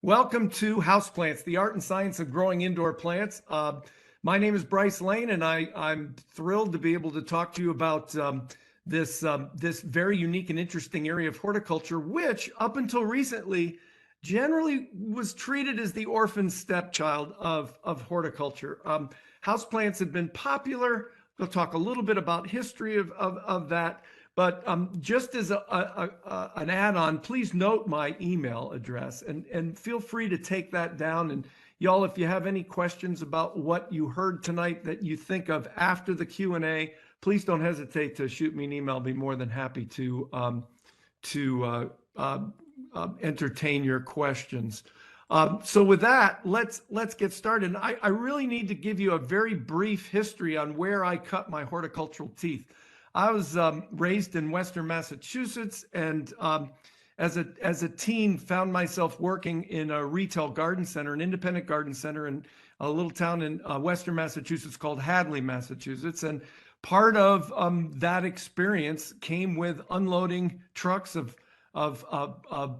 Welcome to Houseplants, the art and science of growing indoor plants. My name is Bryce Lane, and I'm thrilled to be able to talk to you about this very unique and interesting area of horticulture, which up until recently generally was treated as the orphan stepchild of horticulture. Houseplants have been popular. We'll talk a little bit about history of that. But just as an add-on, please note my email address and feel free to take that down. And y'all, if you have any questions about what you heard tonight that you think of after the Q&A, please don't hesitate to shoot me an email. I'll be more than happy to entertain your questions. So with that, let's get started. And I really need to give you a very brief history on where I cut my horticultural teeth. I was raised in Western Massachusetts, and as a teen, found myself working in a retail garden center, an independent garden center in a little town in Western Massachusetts called Hadley, Massachusetts. And part of that experience came with unloading trucks of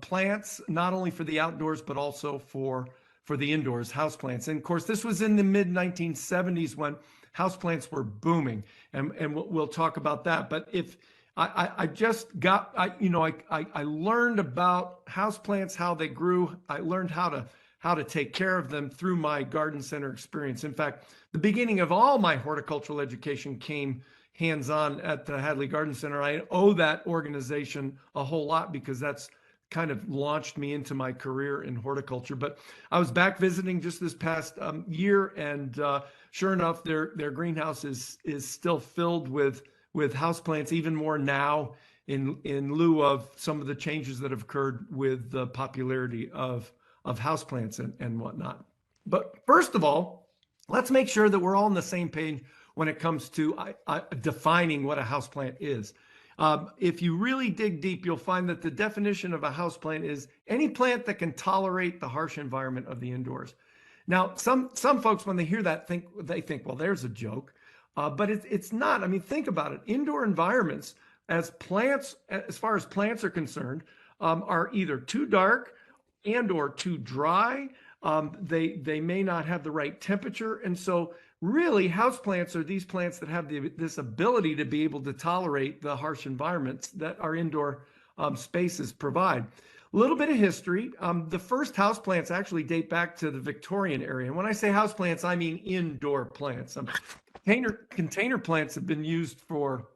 plants, not only for the outdoors but also for the indoors, houseplants. And of course, this was in the mid 1970s when houseplants were booming, and we'll talk about that. But if I just got, I learned about houseplants, how they grew. I learned how to take care of them through my garden center experience. In fact, the beginning of all my horticultural education came hands-on at the Hadley Garden Center. I owe that organization a whole lot because that's kind of launched me into my career in horticulture. But I was back visiting just this past year, and sure enough, their greenhouse is still filled with houseplants, even more now in lieu of some of the changes that have occurred with the popularity of houseplants and whatnot. But first of all, let's make sure that we're all on the same page when it comes to defining what a houseplant is. If you really dig deep, you'll find that the definition of a houseplant is any plant that can tolerate the harsh environment of the indoors. Now, some folks, when they hear that, think, well, there's a joke, but it's not. I mean, think about it. Indoor environments, as far as plants are concerned, are either too dark and or too dry. They may not have the right temperature, and so really, houseplants are these plants that have this ability to be able to tolerate the harsh environments that our indoor spaces provide. A little bit of history. The first houseplants actually date back to the Victorian era. And when I say houseplants, I mean indoor plants. Container plants have been used for,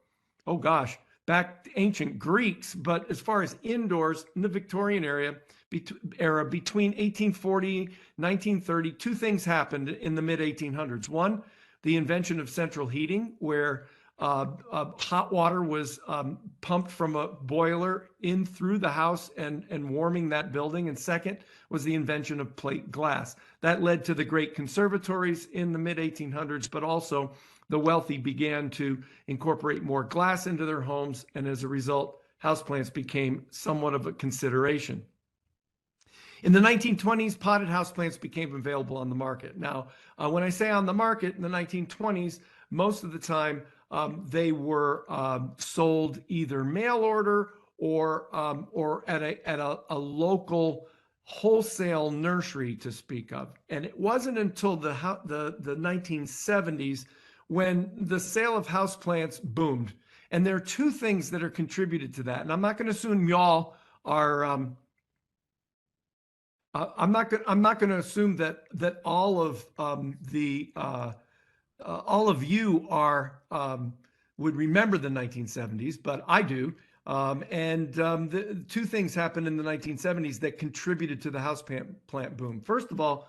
oh gosh, back to ancient Greeks. But as far as indoors, in the Victorian era, between 1840 and 1930, two things happened in the mid 1800s. One, the invention of central heating, where hot water was pumped from a boiler in through the house and warming that building. And second was the invention of plate glass. That led to the great conservatories in the mid 1800s, but also the wealthy began to incorporate more glass into their homes. And as a result, houseplants became somewhat of a consideration. In the 1920s, potted houseplants became available on the market. Now, when I say on the market in the 1920s, most of the time they were sold either mail order or at a local wholesale nursery to speak of. And it wasn't until the 1970s when the sale of houseplants boomed. And there are two things that are contributed to that. And I'm not going to assume y'all are. I'm not going to assume that all of all of you are would remember the 1970s, but I do. The two things happened in the 1970s that contributed to the houseplant boom. First of all,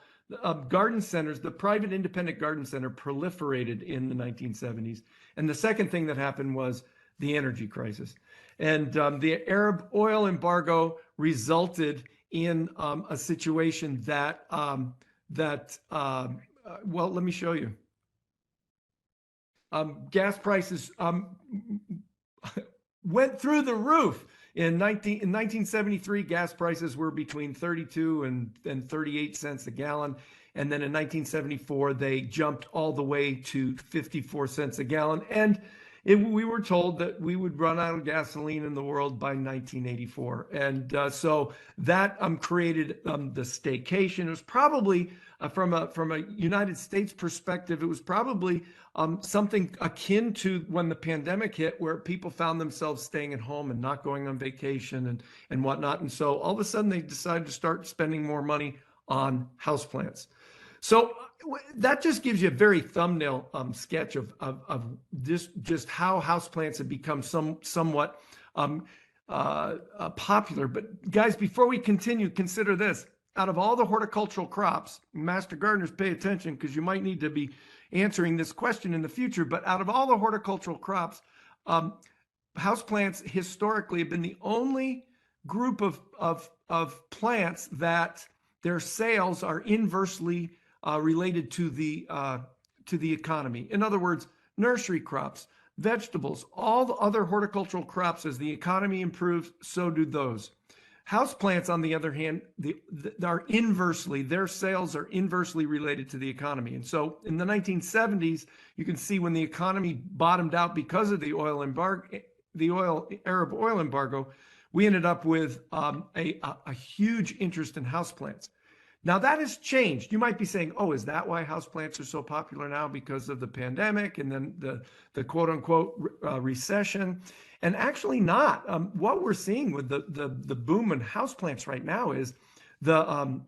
garden centers, the private independent garden center proliferated in the 1970s. And the second thing that happened was the energy crisis. And the Arab oil embargo resulted in a situation that, well, let me show you. Gas prices went through the roof. In 1973, gas prices were between 32 and 38 cents a gallon. And then in 1974, they jumped all the way to 54 cents a gallon. And we were told that we would run out of gasoline in the world by 1984. And so that created the staycation. It was probably, from a United States perspective, it was probably something akin to when the pandemic hit, where people found themselves staying at home and not going on vacation and whatnot. And so all of a sudden they decided to start spending more money on houseplants. So that just gives you a very thumbnail sketch of this, just how houseplants have become somewhat popular. But guys, before we continue, consider this. Out of all the horticultural crops, master gardeners, pay attention, because you might need to be answering this question in the future. But out of all the horticultural crops, houseplants historically have been the only group of plants that their sales are inversely related to the economy. In other words, nursery crops, vegetables, all the other horticultural crops, as the economy improves, so do those. Houseplants, on the other hand, their sales are inversely related to the economy. And so in the 1970s, you can see when the economy bottomed out because of the Arab oil embargo, we ended up with a huge interest in houseplants. Now that has changed. You might be saying, oh, is that why houseplants are so popular now, because of the pandemic and then the quote unquote recession? And actually not. What we're seeing with the boom in houseplants right now is the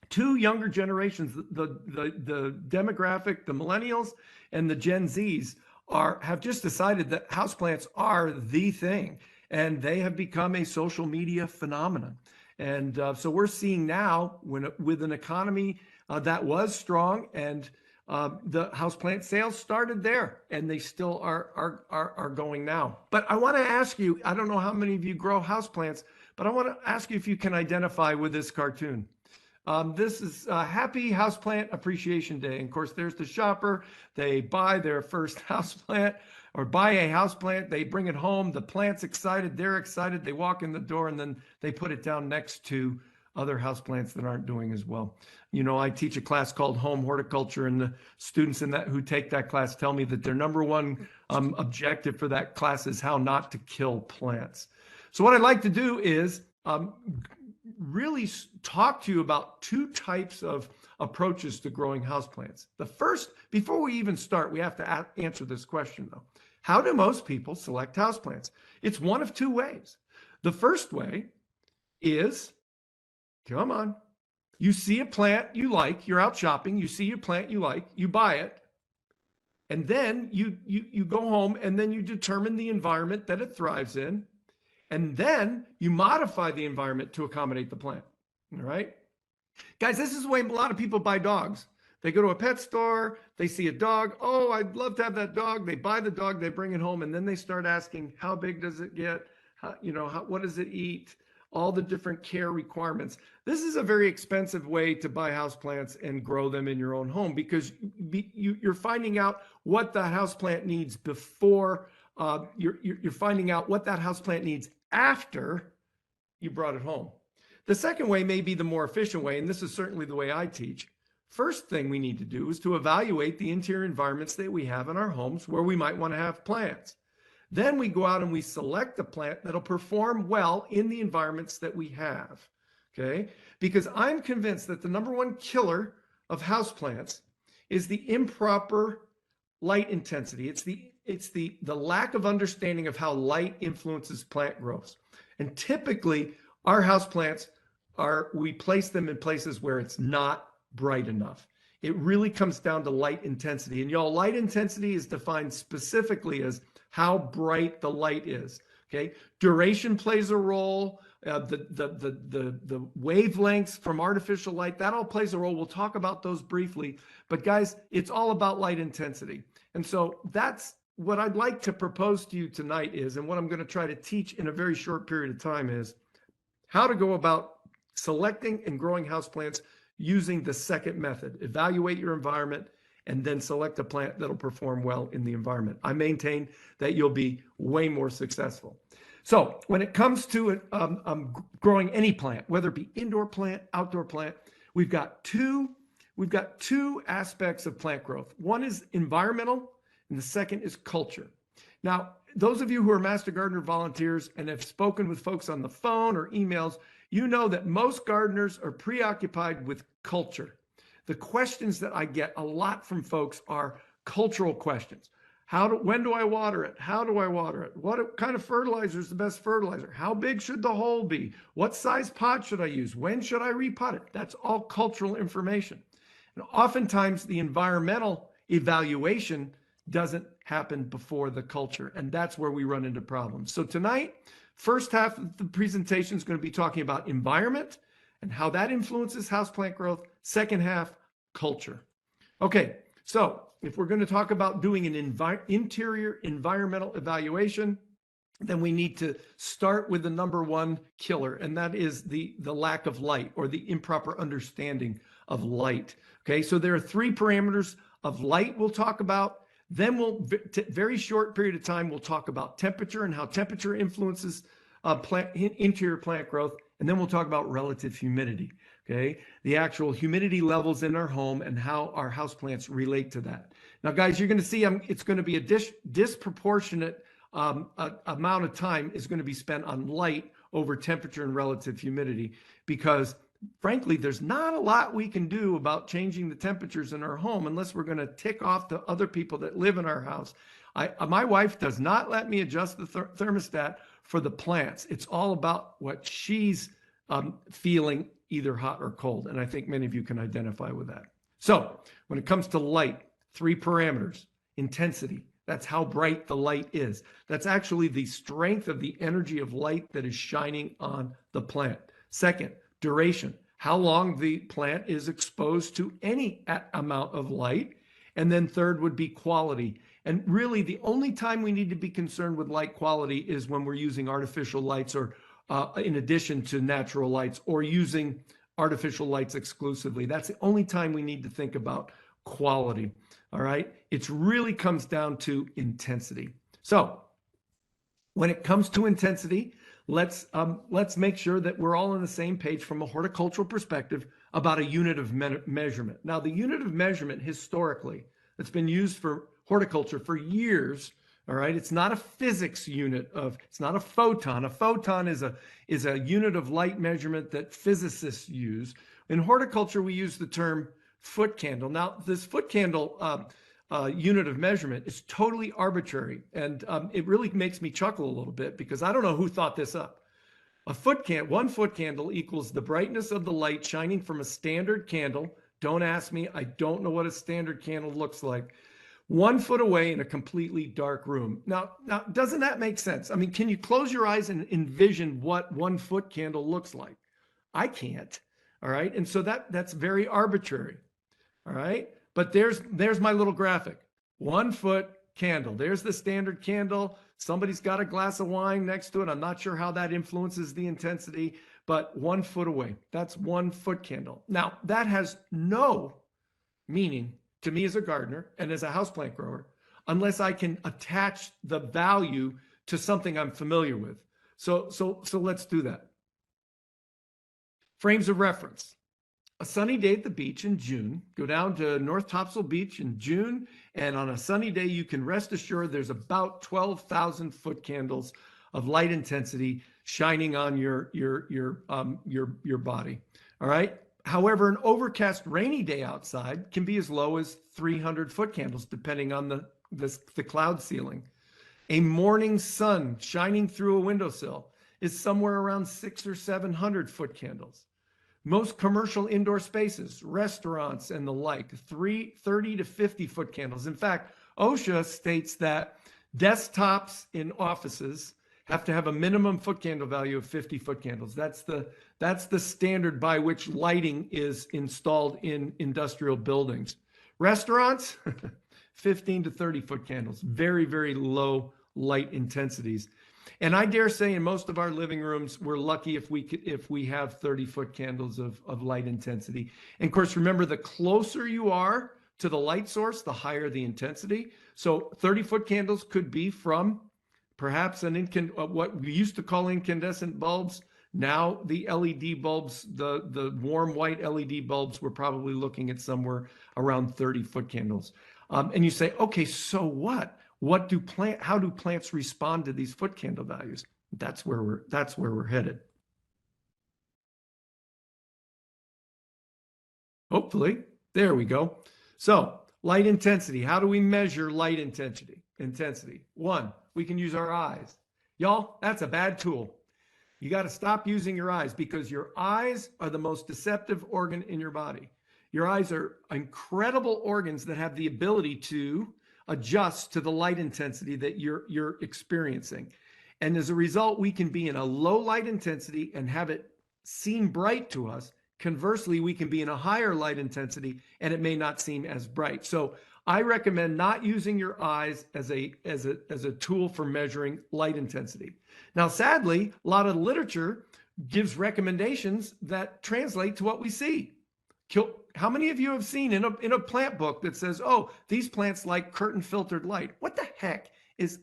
two younger generations, the demographic, the millennials and the Gen Zs have just decided that houseplants are the thing, and they have become a social media phenomenon. And so we're seeing now, with an economy that was strong, and the houseplant sales started there, and they still are going now. But I want to ask you, I don't know how many of you grow houseplants, but I want to ask you if you can identify with this cartoon. This is Happy Houseplant Appreciation Day. And of course, there's the shopper. They buy their first houseplant, or buy a houseplant. They bring it home. The plant's excited. They're excited. They walk in the door, and then they put it down next to other houseplants that aren't doing as well. You know, I teach a class called Home Horticulture, and the students who take that class tell me that their number one objective for that class is how not to kill plants. So what I'd like to do is really talk to you about two types of approaches to growing houseplants. The first, before we even start, we have to answer this question though. How do most people select houseplants? It's one of two ways. The first way is, come on, you see a plant you like, you're out shopping, you see a plant you like, you buy it, and then you go home, and then you determine the environment that it thrives in, and then you modify the environment to accommodate the plant. All right, guys, this is the way a lot of people buy dogs. They go to a pet store, they see a dog. Oh, I'd love to have that dog. They buy the dog, they bring it home, and then they start asking, how big does it get? What does it eat? All the different care requirements. This is a very expensive way to buy houseplants and grow them in your own home, because you're finding out what the houseplant needs before you're finding out what that houseplant needs after you brought it home. The second way may be the more efficient way, and this is certainly the way I teach. First thing we need to do is to evaluate the interior environments that we have in our homes where we might want to have plants. Then we go out and we select a plant that'll perform well in the environments that we have, okay? Because I'm convinced that the number one killer of houseplants is the improper light intensity. It's the lack of understanding of how light influences plant growth. And typically, our houseplants we place them in places where it's not bright enough. It really comes down to light intensity. And y'all, light intensity is defined specifically as how bright the light is. Okay, duration plays a role. The wavelengths from artificial light, that all plays a role. We'll talk about those briefly. But guys, it's all about light intensity. And so that's what I'd like to propose to you tonight is, and what I'm going to try to teach in a very short period of time, is how to go about selecting and growing houseplants using the second method. Evaluate your environment and then select a plant that'll perform well in the environment. I maintain that you'll be way more successful. So when it comes to growing any plant, whether it be indoor plant, outdoor plant, we've got two aspects of plant growth. One is environmental and the second is culture. Now, those of you who are Master Gardener volunteers and have spoken with folks on the phone or emails, you know that most gardeners are preoccupied with culture. The questions that I get a lot from folks are cultural questions. When do I water it? How do I water it? What kind of fertilizer is the best fertilizer? How big should the hole be? What size pot should I use? When should I repot it? That's all cultural information. And oftentimes the environmental evaluation doesn't happen before the culture, and that's where we run into problems. So tonight, first half of the presentation is going to be talking about environment and how that influences houseplant growth. Second half, culture. Okay, so if we're going to talk about doing an interior environmental evaluation, then we need to start with the number one killer, and that is the lack of light or the improper understanding of light. Okay, so there are three parameters of light we'll talk about. Then very short period of time, we'll talk about temperature and how temperature influences interior plant growth. And then we'll talk about relative humidity, okay? The actual humidity levels in our home and how our houseplants relate to that. Now, guys, you're gonna see it's gonna be a disproportionate amount of time is gonna be spent on light over temperature and relative humidity, because frankly, there's not a lot we can do about changing the temperatures in our home unless we're going to tick off the other people that live in our house. My wife does not let me adjust the thermostat for the plants. It's all about what she's feeling, either hot or cold. And I think many of you can identify with that. So when it comes to light, three parameters: intensity. That's how bright the light is. That's actually the strength of the energy of light that is shining on the plant. Second, duration, how long the plant is exposed to any amount of light. And then third would be quality. And really the only time we need to be concerned with light quality is when we're using artificial lights, or in addition to natural lights, or using artificial lights exclusively. That's the only time we need to think about quality. All right, it really comes down to intensity. So when it comes to intensity, let's make sure that we're all on the same page from a horticultural perspective about a unit of measurement. Now, the unit of measurement historically, it's been used for horticulture for years. All right, it's not a physics unit it's not a photon. A photon is a unit of light measurement that physicists use. In horticulture, we use the term foot candle. Now, this foot candle unit of measurement is totally arbitrary, and it really makes me chuckle a little bit, because I don't know who thought this up. One foot candle equals the brightness of the light shining from a standard candle. Don't ask me, I don't know what a standard candle looks like. 1 foot away in a completely dark room. Now, doesn't that make sense? I mean, can you close your eyes and envision what 1 foot candle looks like? I can't. All right, and so that's very arbitrary. All right, but there's my little graphic. 1 foot candle. There's the standard candle. Somebody's got a glass of wine next to it. I'm not sure how that influences the intensity, but 1 foot away. That's 1 foot candle. Now, that has no meaning to me as a gardener and as a houseplant grower unless I can attach the value to something I'm familiar with. So let's do that. Frames of reference. A sunny day at the beach in June. Go down to North Topsail Beach in June, and on a sunny day, you can rest assured there's about 12,000 foot candles of light intensity shining on your body. All right. However, an overcast rainy day outside can be as low as 300 foot candles, depending on the cloud ceiling. A morning sun shining through a windowsill is somewhere around 600 or 700 foot candles. Most commercial indoor spaces, restaurants and the like, 30 to 50 foot candles. In fact, OSHA states that desktops in offices have to have a minimum foot candle value of 50 foot candles. That's the standard by which lighting is installed in industrial buildings. Restaurants, 15 to 30 foot candles, very, very low light intensities. And I dare say in most of our living rooms, we're lucky if we have 30 foot candles of light intensity. And of course, remember, the closer you are to the light source, the higher the intensity. So 30 foot candles could be from perhaps what we used to call incandescent bulbs. Now the LED bulbs, the warm white LED bulbs, we're probably looking at somewhere around 30 foot candles. And you say, okay, so what? How do plants respond to these foot candle values? That's where we're headed. Hopefully, there we go. So light intensity, how do we measure light intensity? One, we can use our eyes. Y'all, that's a bad tool. You got to stop using your eyes because your eyes are the most deceptive organ in your body. Your eyes are incredible organs that have the ability to adjust to the light intensity that you're experiencing. And as a result, we can be in a low light intensity and have it seem bright to us. Conversely, we can be in a higher light intensity and it may not seem as bright. So I recommend not using your eyes as a tool for measuring light intensity. Now, sadly, a lot of literature gives recommendations that translate to what we see. How many of you have seen in a plant book that says, oh, these plants like curtain filtered light? What the heck is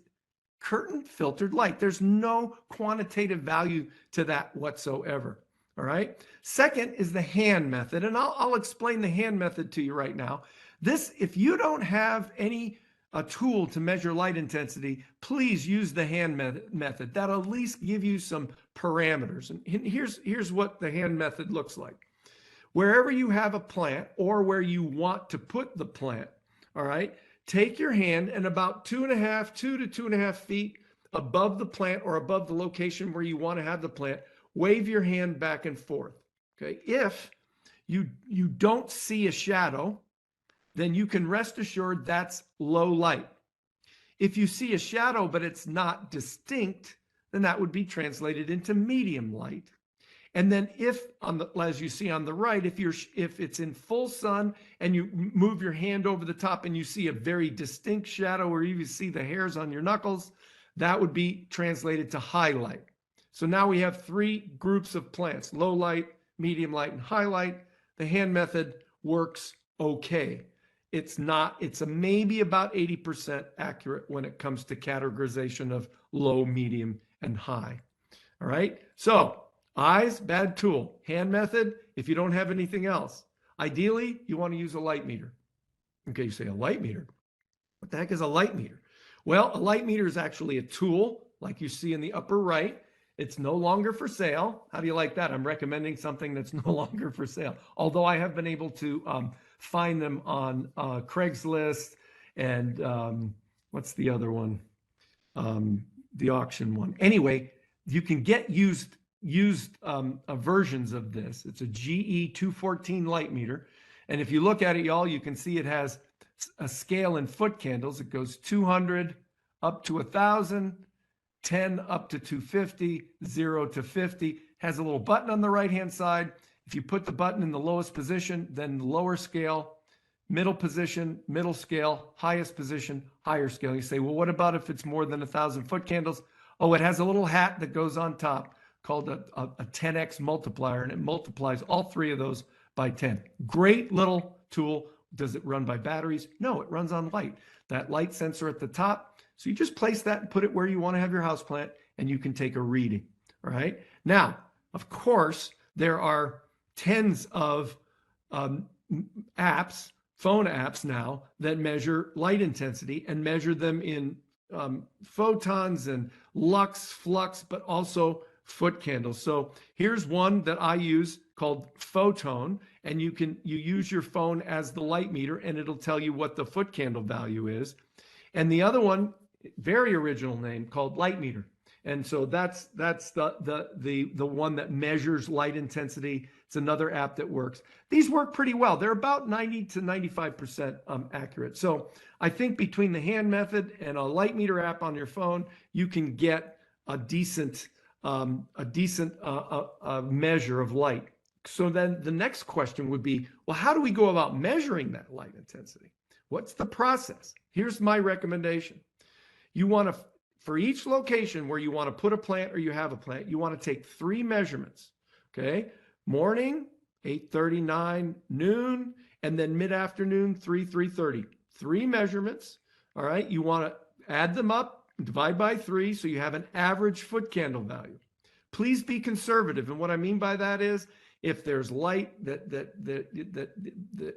curtain filtered light? There's no quantitative value to that whatsoever. All right. Second is the hand method. And I'll explain the hand method to you right now. If you don't have a tool to measure light intensity, please use the hand method. That'll at least give you some parameters. And here's what the hand method looks like. Wherever you have a plant or where you want to put the plant, all right, take your hand and about 2 to 2.5 feet above the plant or above the location where you want to have the plant, wave your hand back and forth. Okay. If you don't see a shadow, then you can rest assured that's low light. If you see a shadow, but it's not distinct, then that would be translated into medium light. And then as you see on the right, if it's in full sun and you move your hand over the top and you see a very distinct shadow or you see the hairs on your knuckles, that would be translated to high light. So now we have 3 groups of plants: low light, medium light, and high light. The hand method works okay. It's maybe about 80% accurate when it comes to categorization of low, medium, and high. All right. So eyes, bad tool. Hand method, if you don't have anything else. Ideally, you want to use a light meter. Okay, you say a light meter. What the heck is a light meter? Well, a light meter is actually a tool like you see in the upper right. It's no longer for sale. How do you like that? I'm recommending something that's no longer for sale. Although I have been able to find them on Craigslist and what's the other one? The auction one. Anyway, you can get used versions of this. It's a GE 214 light meter. And if you look at it, y'all, you can see it has a scale in foot candles. It goes 200 up to 1,000, 10 up to 250, 0 to 50. Has a little button on the right-hand side. If you put the button in the lowest position, then lower scale, middle position, middle scale, highest position, higher scale. You say, well, what about if it's more than 1,000 foot candles? Oh, it has a little hat that goes on top called a 10x multiplier, and it multiplies all 3 of those by 10. Great little tool. Does it run by batteries? No, it runs on light. That light sensor at the top. So you just place that and put it where you want to have your houseplant, and you can take a reading. All right. Now, of course, there are tens of apps, phone apps now that measure light intensity and measure them in photons and lux, flux, but also foot candles. So here's one that I use called Photon, and you use your phone as the light meter, and it'll tell you what the foot candle value is. And the other one, very original name, called Light Meter. And so that's the one that measures light intensity. It's another app that works. These work pretty well. They're about 90 to 95% accurate. So I think between the hand method and a light meter app on your phone, you can get a decent measure of light. So then the next question would be, well, how do we go about measuring that light intensity? What's the process? Here's my recommendation. You want to, for each location where you want to put a plant or you have a plant, you want to take 3 measurements, okay? Morning, 8:39, noon, and then mid-afternoon, 3:30. 3 measurements, all right? You want to add them up, divide by 3, so you have an average foot candle value. Please be conservative, and what I mean by that is, if there's light that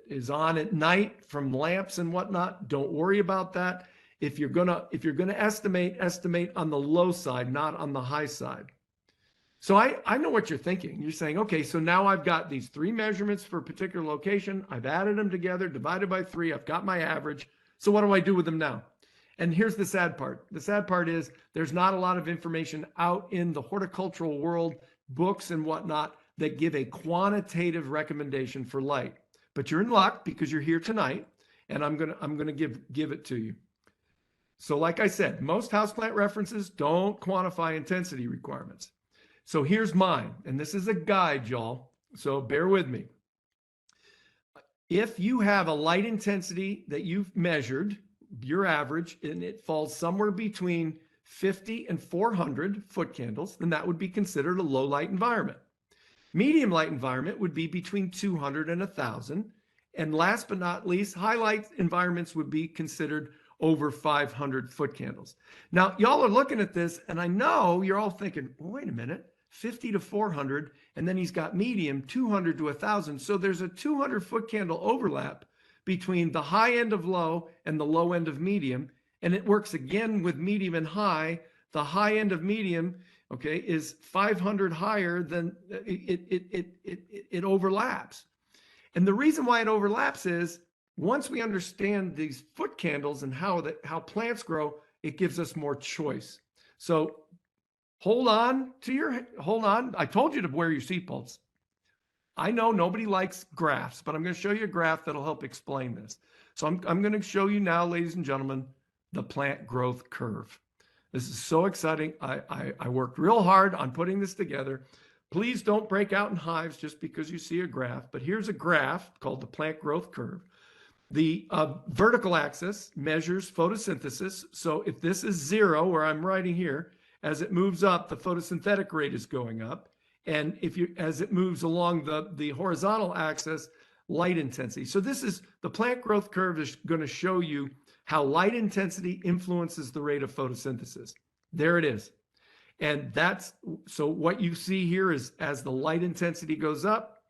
is on at night from lamps and whatnot, don't worry about that. If you're gonna estimate on the low side, not on the high side. So I know what you're thinking. You're saying, okay, so now I've got these 3 measurements for a particular location. I've added them together, divided by 3. I've got my average. So what do I do with them now? And here's the sad part. The sad part is there's not a lot of information out in the horticultural world, books and whatnot, that give a quantitative recommendation for light. But you're in luck because you're here tonight, and I'm gonna give it to you. So like I said, most houseplant references don't quantify intensity requirements. So here's mine, and this is a guide, y'all, so bear with me. If you have a light intensity that you've measured, your average, and it falls somewhere between 50 and 400 foot candles, then that would be considered a low light environment. Medium light environment would be between 200 and 1,000. And last but not least, high light environments would be considered over 500 foot candles. Now, y'all are looking at this, and I know you're all thinking, well, wait a minute, 50 to 400, and then he's got medium, 200 to 1,000. So there's a 200 foot candle overlap between the high end of low and the low end of medium. And it works again with medium and high. The high end of medium, okay, is 500 higher than it overlaps. And the reason why it overlaps is once we understand these foot candles and how plants grow, it gives us more choice. So hold on. I told you to wear your seatbelts. I know nobody likes graphs, but I'm going to show you a graph that'll help explain this. So I'm going to show you now, ladies and gentlemen, the plant growth curve. This is so exciting. I worked real hard on putting this together. Please don't break out in hives just because you see a graph, but here's a graph called the plant growth curve. The vertical axis measures photosynthesis. So if this is 0, where I'm writing here, as it moves up, the photosynthetic rate is going up. And as it moves along the horizontal axis, light intensity. So this is the plant growth curve is going to show you how light intensity influences the rate of photosynthesis. There it is. And so what you see here is as the light intensity goes up,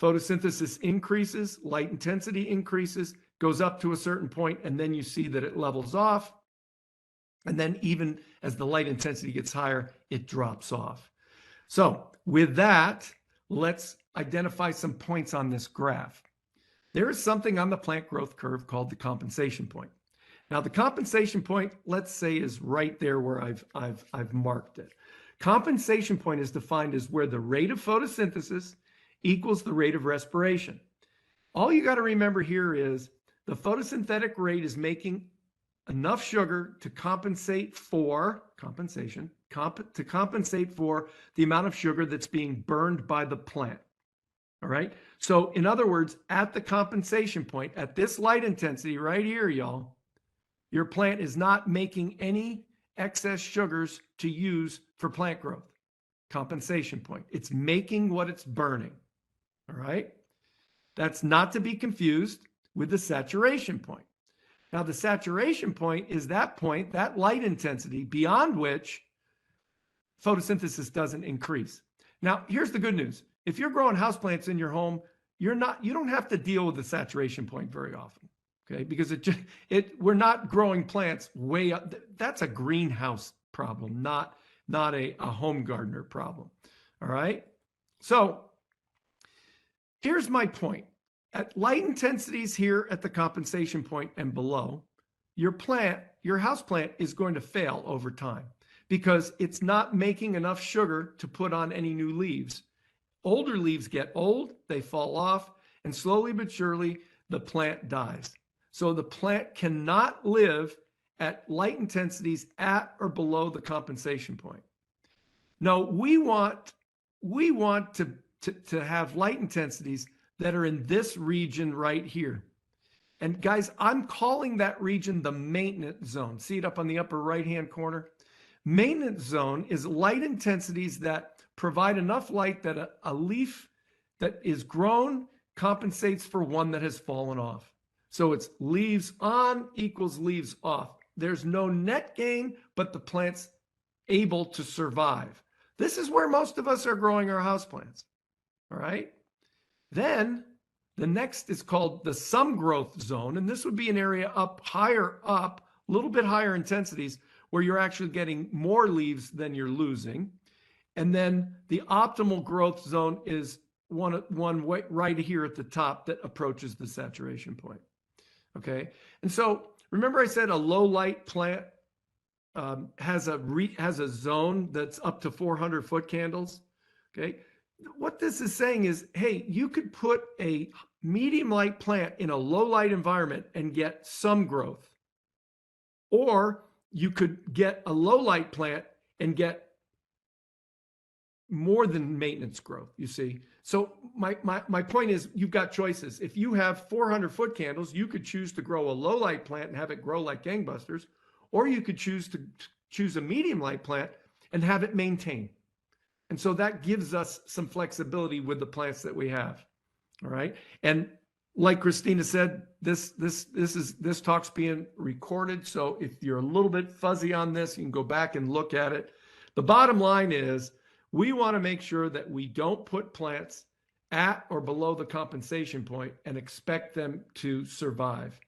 photosynthesis increases, light intensity increases, goes up to a certain point, and then you see that it levels off. And then even as the light intensity gets higher, it drops off. So with that, let's identify some points on this graph. There is something on the plant growth curve called the compensation point. Now, the compensation point, let's say, is right there where I've marked it. Compensation point is defined as where the rate of photosynthesis equals the rate of respiration. All you got to remember here is the photosynthetic rate is making enough sugar to compensate for the amount of sugar that's being burned by the plant. All right. So in other words, at the compensation point, at this light intensity right here, y'all, your plant is not making any excess sugars to use for plant growth. Compensation point. It's making what it's burning. All right. That's not to be confused with the saturation point. Now, the saturation point is that point, that light intensity beyond which photosynthesis doesn't increase. Now, here's the good news. If you're growing houseplants in your home, you don't have to deal with the saturation point very often, okay? Because we're not growing plants way up. That's a greenhouse problem, not a home gardener problem, all right? So here's my point. At light intensities here at the compensation point and below, your house plant is going to fail over time because it's not making enough sugar to put on any new leaves. Older leaves get old, they fall off, and slowly but surely the plant dies. So the plant cannot live at light intensities at or below the compensation point. No, we want to have light intensities that are in this region right here. And guys, I'm calling that region the maintenance zone. See it up on the upper right-hand corner? Maintenance zone is light intensities that provide enough light that a leaf that is grown compensates for one that has fallen off. So it's leaves on equals leaves off. There's no net gain, but the plant's able to survive. This is where most of us are growing our houseplants. All right. Then the next is called the some growth zone. And this would be an area higher up, a little bit higher intensities where you're actually getting more leaves than you're losing. And then the optimal growth zone is one way right here at the top that approaches the saturation point. Okay. And so remember I said a low light plant has a zone that's up to 400 foot candles. Okay. What this is saying is, hey, you could put a medium light plant in a low light environment and get some growth. Or you could get a low light plant and get more than maintenance growth, you see. So my point is, you've got choices. If you have 400 foot candles, you could choose to grow a low light plant and have it grow like gangbusters, or you could choose a medium light plant and have it maintain. And so that gives us some flexibility with the plants that we have. All right. And like Christina said, this talk's being recorded. So if you're a little bit fuzzy on this, you can go back and look at it. The bottom line is, we want to make sure that we don't put plants at or below the compensation point and expect them to survive,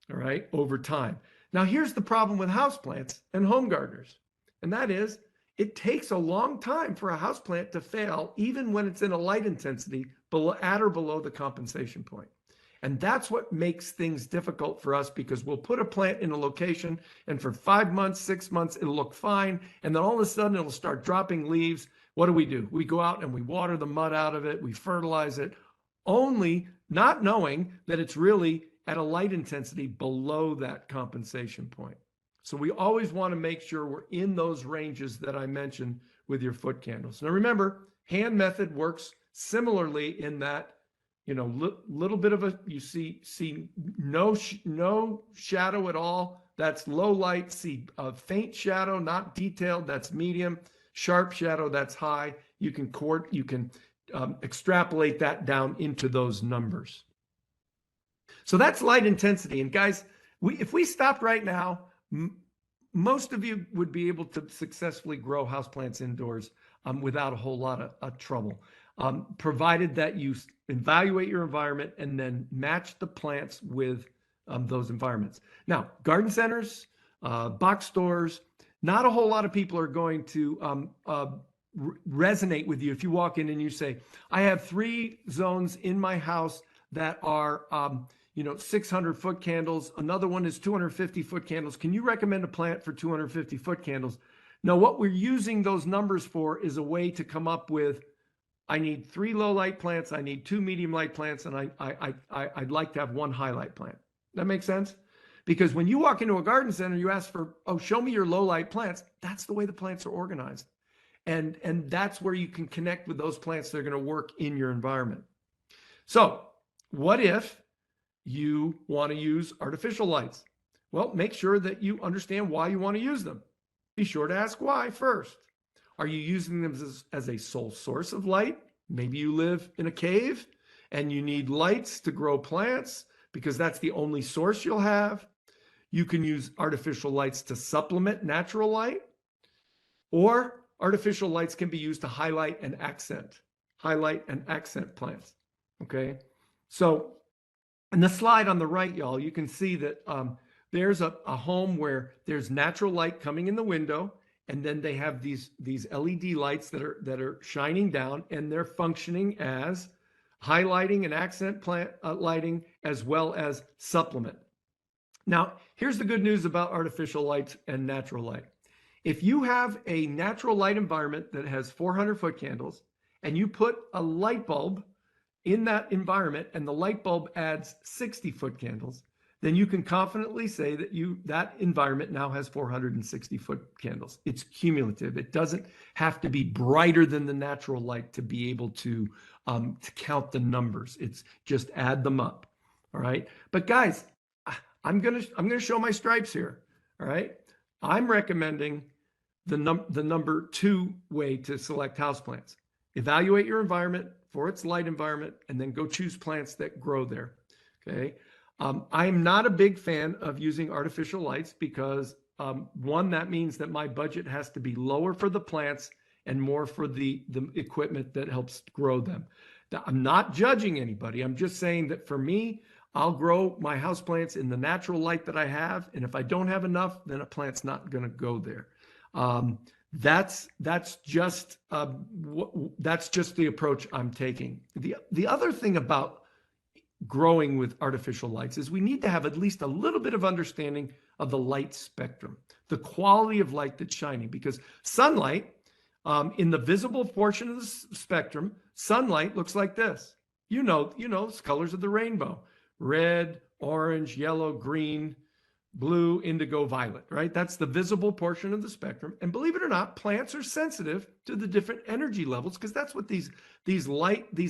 all right, over time. Now, here's the problem with houseplants and home gardeners, and that is it takes a long time for a houseplant to fail, even when it's in a light intensity at or below the compensation point. And that's what makes things difficult for us, because we'll put a plant in a location and for 5 months, 6 months, it'll look fine. And then all of a sudden it'll start dropping leaves. What do? We go out and we water the mud out of it. We fertilize it, only not knowing that it's really at a light intensity below that compensation point. So we always want to make sure we're in those ranges that I mentioned with your foot candles. Now remember, hand method works similarly in that, little bit of you see no shadow at all. That's low light. See a faint shadow, not detailed. That's medium. Sharp shadow, that's high. You can extrapolate that down into those numbers. So that's light intensity. And guys, if we stopped right now, most of you would be able to successfully grow houseplants indoors without a whole lot of trouble, provided that you evaluate your environment and then match the plants with those environments. Now, garden centers, box stores, not a whole lot of people are going to resonate with you if you walk in and you say, I have 3 zones in my house that are 600 foot candles. Another one is 250 foot candles. Can you recommend a plant for 250 foot candles? Now, what we're using those numbers for is a way to come up with, I need 3 low light plants, I need 2 medium light plants, and I'd like to have 1 highlight plant. That makes sense? Because when you walk into a garden center, you ask for, show me your low light plants. That's the way the plants are organized. And that's where you can connect with those plants that are going to work in your environment. So what if you want to use artificial lights? Well, make sure that you understand why you want to use them. Be sure to ask why first. Are you using them as a sole source of light? Maybe you live in a cave and you need lights to grow plants because that's the only source you'll have. You can use artificial lights to supplement natural light, or artificial lights can be used to highlight and accent plants. Okay. So in the slide on the right, y'all, you can see that there's a home where there's natural light coming in the window, and then they have these LED lights that are shining down, and they're functioning as highlighting and accent plant lighting, as well as supplement. Now, here's the good news about artificial lights and natural light. If you have a natural light environment that has 400 foot candles, and you put a light bulb in that environment, and the light bulb adds 60 foot candles, then you can confidently say that that environment now has 460 foot candles. It's cumulative. It doesn't have to be brighter than the natural light to be able to count the numbers. It's just add them up. All right. But guys, I'm gonna show my stripes here. All right. I'm recommending the number 2 way to select houseplants. Evaluate your environment for its light environment, and then go choose plants that grow there. Okay. I'm not a big fan of using artificial lights because one, that means that my budget has to be lower for the plants and more for the equipment that helps grow them. I'm not judging anybody. I'm just saying that for me, I'll grow my houseplants in the natural light that I have. And if I don't have enough, then a plant's not going to go there. That's just the approach I'm taking. The other thing about growing with artificial lights is we need to have at least a little bit of understanding of the light spectrum, the quality of light that's shining, because sunlight, in the visible portion of the spectrum, sunlight looks like this. It's colors of the rainbow: red, orange, yellow, green, blue, indigo, violet, right? That's the visible portion of the spectrum. And believe it or not, plants are sensitive to the different energy levels, because that's what these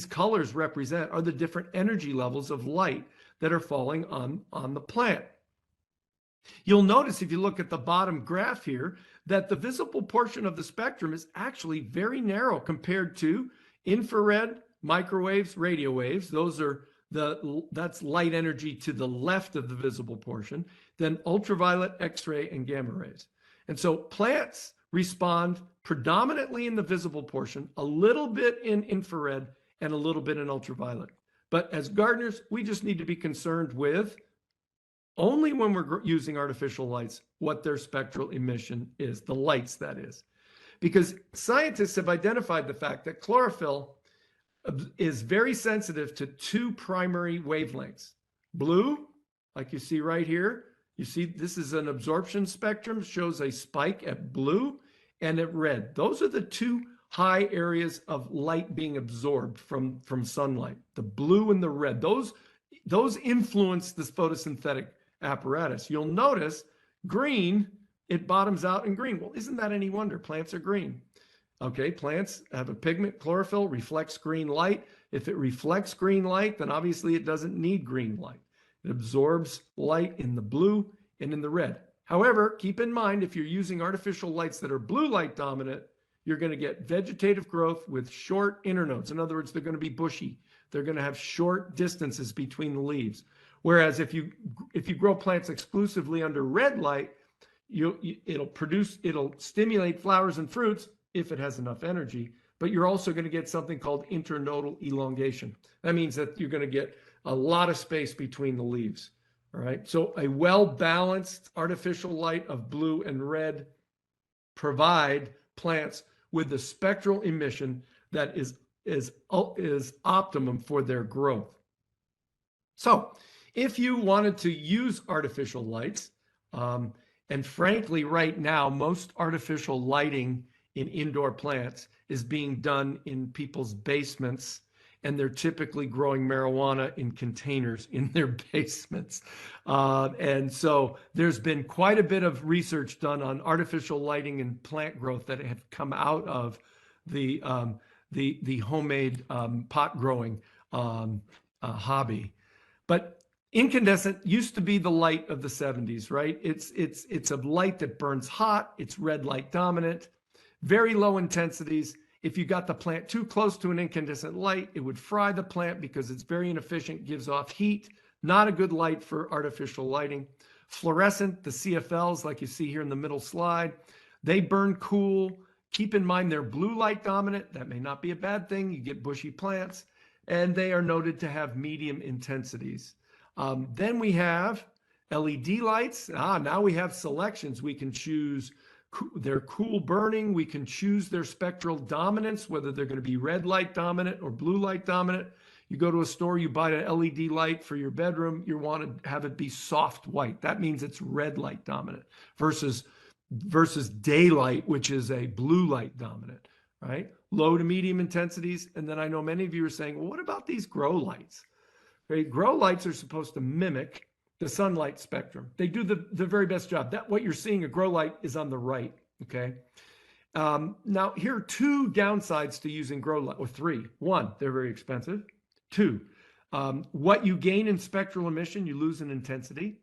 colors represent, are the different energy levels of light that are falling on the plant. You'll notice if you look at the bottom graph here that the visible portion of the spectrum is actually very narrow compared to infrared, microwaves, radio waves. That's light energy to the left of the visible portion, then ultraviolet, X-ray, and gamma rays. And so plants respond predominantly in the visible portion, a little bit in infrared, and a little bit in ultraviolet. But as gardeners, we just need to be concerned with, only when we're using artificial lights, what their spectral emission is, the lights that is. Because scientists have identified the fact that chlorophyll is very sensitive to two primary wavelengths. Blue, like you see right here, you see this is an absorption spectrum, shows a spike at blue, and at red. Those are the two high areas of light being absorbed from sunlight, the blue and the red. Those influence this photosynthetic apparatus. You'll notice green, it bottoms out in green. Well, isn't that any wonder? Plants are green. Okay, plants have a pigment, chlorophyll, reflects green light. If it reflects green light, then obviously it doesn't need green light. It absorbs light in the blue and in the red. However, keep in mind, if you're using artificial lights that are blue light dominant, you're going to get vegetative growth with short internodes. In other words, they're going to be bushy. They're going to have short distances between the leaves. Whereas if you grow plants exclusively under red light, it'll stimulate flowers and fruits if it has enough energy, but you're also going to get something called internodal elongation. That means that you're going to get a lot of space between the leaves. All right. So a well-balanced artificial light of blue and red provide plants with the spectral emission that is optimum for their growth. So if you wanted to use artificial lights, and frankly, right now, most artificial lighting in indoor plants is being done in people's basements, and they're typically growing marijuana in containers in their basements. And so there's been quite a bit of research done on artificial lighting and plant growth that have come out of the homemade pot growing hobby. But incandescent used to be the light of the 70s, right? It's a light that burns hot. It's red light dominant, very low intensities. If you got the plant too close to an incandescent light, it would fry the plant because it's very inefficient, gives off heat. Not a good light for artificial lighting. Fluorescent, the CFLs, like you see here in the middle slide, they burn cool. Keep in mind they're blue light dominant. That may not be a bad thing. You get bushy plants, and they are noted to have medium intensities. Then we have LED lights. Now we have selections. We can choose their cool burning. We can choose their spectral dominance, whether they're going to be red light dominant or blue light dominant. You go to a store, you buy an LED light for your bedroom, you want to have it be soft white. That means it's red light dominant versus daylight, which is a blue light dominant, right? Low to medium intensities. And then I know many of you are saying, well, what about these grow lights? Okay, grow lights are supposed to mimic the sunlight spectrum. They do the very best job. What you're seeing, a grow light, is on the right, okay? Now, here are two downsides to using grow light, or three. One, they're very expensive. Two, what you gain in spectral emission, you lose in intensity.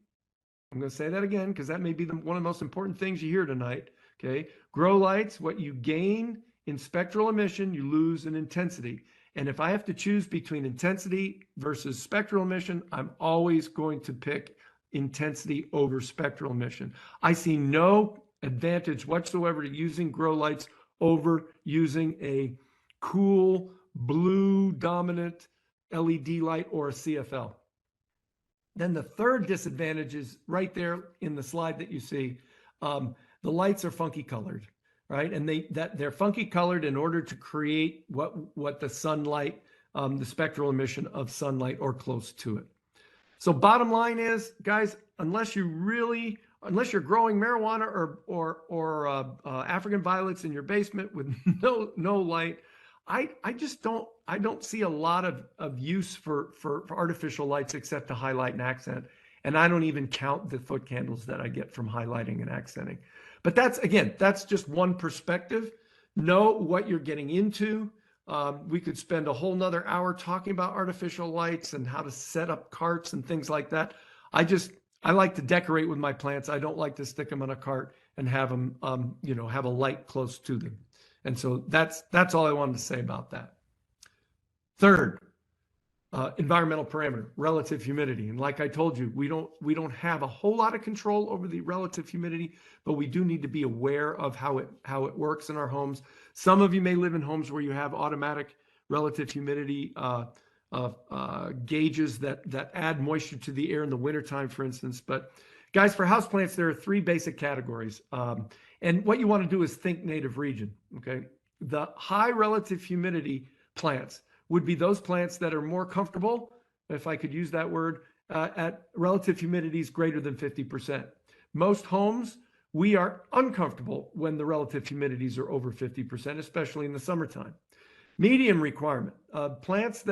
I'm going to say that again because that may be one of the most important things you hear tonight, okay? Grow lights, what you gain in spectral emission, you lose in intensity. And if I have to choose between intensity versus spectral emission, I'm always going to pick intensity over spectral emission. I see no advantage whatsoever to using grow lights over using a cool blue dominant LED light or a CFL. Then the third disadvantage is right there in the slide that you see. The lights are funky colored, right? And they're funky colored in order to create what the sunlight, the spectral emission of sunlight or close to it. So bottom line is, guys, unless you're growing marijuana or African violets in your basement with no light, I just don't see a lot of use for artificial lights except to highlight and accent. And I don't even count the foot candles that I get from highlighting and accenting. But that's just one perspective. Know what you're getting into. We could spend a whole nother hour talking about artificial lights and how to set up carts and things like that. I like to decorate with my plants. I don't like to stick them on a cart and have them, have a light close to them. And so that's all I wanted to say about that. Third, environmental parameter, relative humidity. And like I told you, we don't have a whole lot of control over the relative humidity, but we do need to be aware of how it works in our homes. Some of you may live in homes where you have automatic relative humidity gauges that add moisture to the air in the wintertime, for instance. But guys, for houseplants, there are three basic categories. And what you want to do is think native region, okay? The high relative humidity plants would be those plants that are more comfortable, if I could use that word, at relative humidities greater than 50%. Most homes, we are uncomfortable when the relative humidities are over 50%, especially in the summertime. Medium requirement, houseplants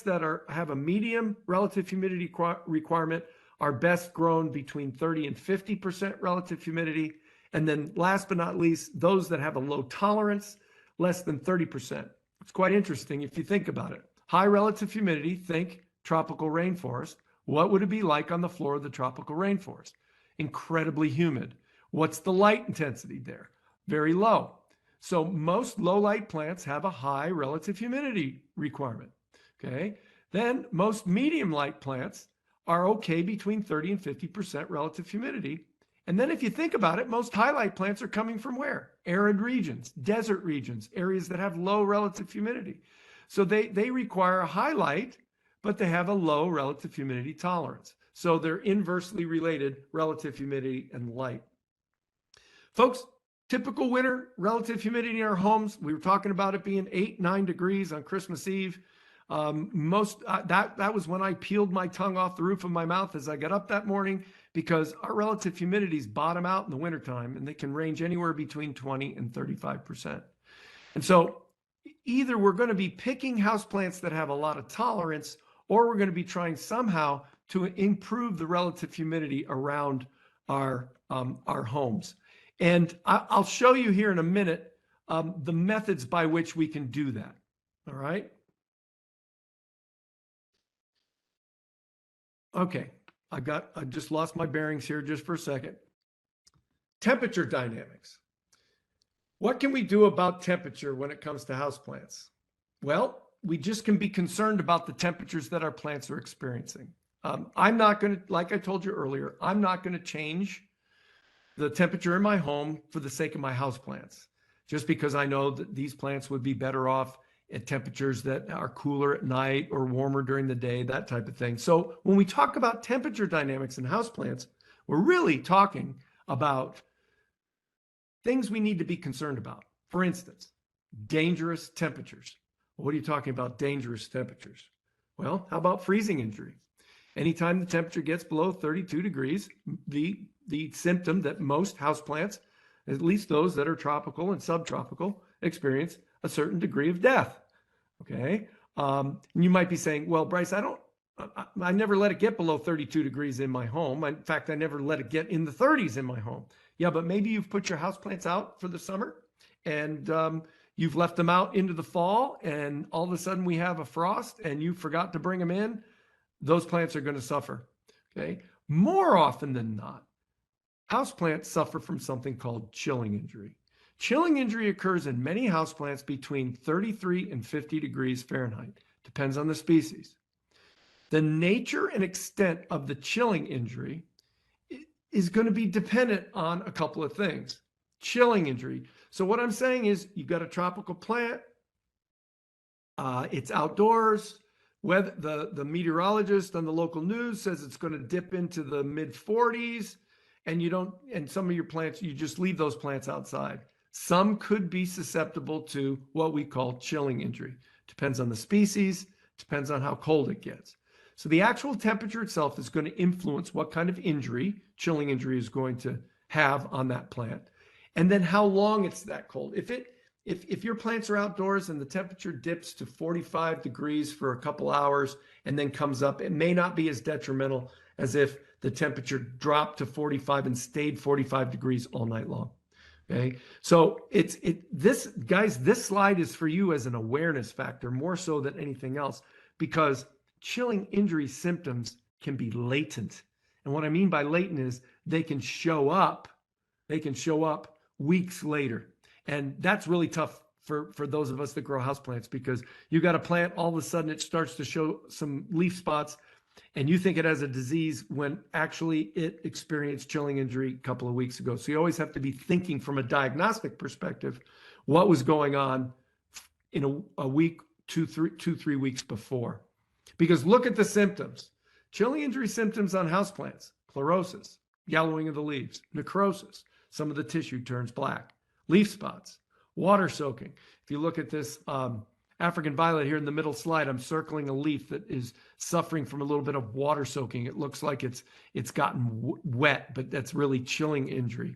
that have a medium relative humidity requirement are best grown between 30 and 50% relative humidity. And then last but not least, those that have a low tolerance, less than 30%. It's quite interesting if you think about it. High relative humidity, think tropical rainforest. What would it be like on the floor of the tropical rainforest? Incredibly humid. What's the light intensity there? Very low. So most low light plants have a high relative humidity requirement. Okay. Then most medium light plants are okay between 30 and 50% relative humidity. And then if you think about it, most highlight plants are coming from where? Arid regions, desert regions, areas that have low relative humidity. So they require a highlight, but they have a low relative humidity tolerance. So they're inversely related, relative humidity and light. Folks, typical winter relative humidity in our homes, we were talking about it being 8-9 degrees on Christmas Eve. That was when I peeled my tongue off the roof of my mouth as I got up that morning, because our relative humidities bottom out in the wintertime and they can range anywhere between 20 and 35%. And so either we're going to be picking houseplants that have a lot of tolerance, or we're going to be trying somehow to improve the relative humidity around our homes. And I'll show you here in a minute the methods by which we can do that. All right. Okay, I just lost my bearings here just for a second. Temperature dynamics. What can we do about temperature when it comes to houseplants? Well, we just can be concerned about the temperatures that our plants are experiencing. I'm not going to, like I told you earlier, I'm not going to change the temperature in my home for the sake of my houseplants, just because I know that these plants would be better off at temperatures that are cooler at night or warmer during the day, that type of thing. So when we talk about temperature dynamics in houseplants, we're really talking about things we need to be concerned about. For instance, dangerous temperatures. What are you talking about, dangerous temperatures? Well, how about freezing injury? Anytime the temperature gets below 32 degrees, the symptom that most houseplants, at least those that are tropical and subtropical, experience a certain degree of death. Okay. You might be saying, well, Bryce, I never let it get below 32 degrees in my home. In fact, I never let it get in the 30s in my home. Yeah, but maybe you've put your houseplants out for the summer and you've left them out into the fall, and all of a sudden we have a frost and you forgot to bring them in. Those plants are going to suffer. Okay. More often than not, houseplants suffer from something called chilling injury. Chilling injury occurs in many houseplants between 33 and 50 degrees Fahrenheit. Depends on the species. The nature and extent of the chilling injury is going to be dependent on a couple of things. Chilling injury. So what I'm saying is, you've got a tropical plant, It's outdoors. Weather, the meteorologist on the local news says it's going to dip into the mid 40s, and you don't, and some of your plants, you just leave those plants outside. Some could be susceptible to what we call chilling injury. Depends on the species, depends on how cold it gets. So the actual temperature itself is going to influence what kind of injury, chilling injury, is going to have on that plant. And then how long it's that cold. If your plants are outdoors and the temperature dips to 45 degrees for a couple hours and then comes up, it may not be as detrimental as if the temperature dropped to 45 and stayed 45 degrees all night long. Okay, so this slide is for you as an awareness factor more so than anything else, because chilling injury symptoms can be latent. And what I mean by latent is they can show up weeks later. And that's really tough for those of us that grow houseplants, because you got a plant, all of a sudden it starts to show some leaf spots and you think it has a disease when actually it experienced chilling injury a couple of weeks ago. So you always have to be thinking from a diagnostic perspective, what was going on in a week, 3 weeks before. Because look at the symptoms. Chilling injury symptoms on houseplants: chlorosis, yellowing of the leaves, necrosis, some of the tissue turns black, leaf spots, water soaking. If you look at this African violet here in the middle slide, I'm circling a leaf that is suffering from a little bit of water soaking. It looks like it's gotten wet, but that's really chilling injury.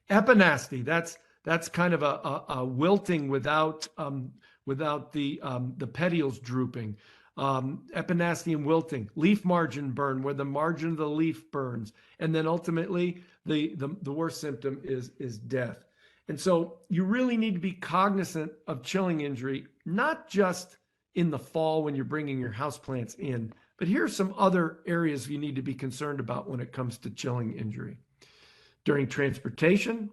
Epinasty, that's kind of a wilting without the petioles drooping. Epinasty and wilting, leaf margin burn, where the margin of the leaf burns, and then ultimately the worst symptom is death. And so you really need to be cognizant of chilling injury, not just in the fall when you're bringing your houseplants in, but here's some other areas you need to be concerned about when it comes to chilling injury. During transportation,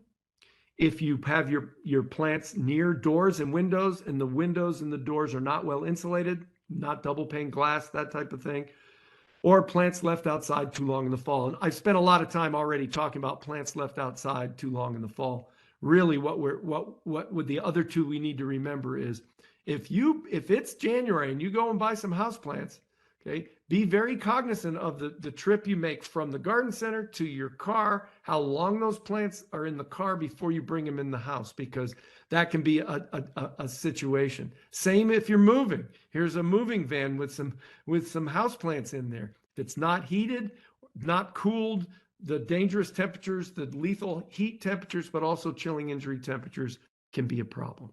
if you have your plants near doors and windows, and the windows and the doors are not well insulated, not double pane glass, that type of thing, or plants left outside too long in the fall. And I've spent a lot of time already talking about plants left outside too long in the fall. Really, what with the other two we need to remember is, if it's January and you go and buy some houseplants, okay, be very cognizant of the trip you make from the garden center to your car, how long those plants are in the car before you bring them in the house, because that can be a situation. Same if you're moving. Here's a moving van with some houseplants in there. If it's not heated, not cooled, the dangerous temperatures, the lethal heat temperatures, but also chilling injury temperatures can be a problem.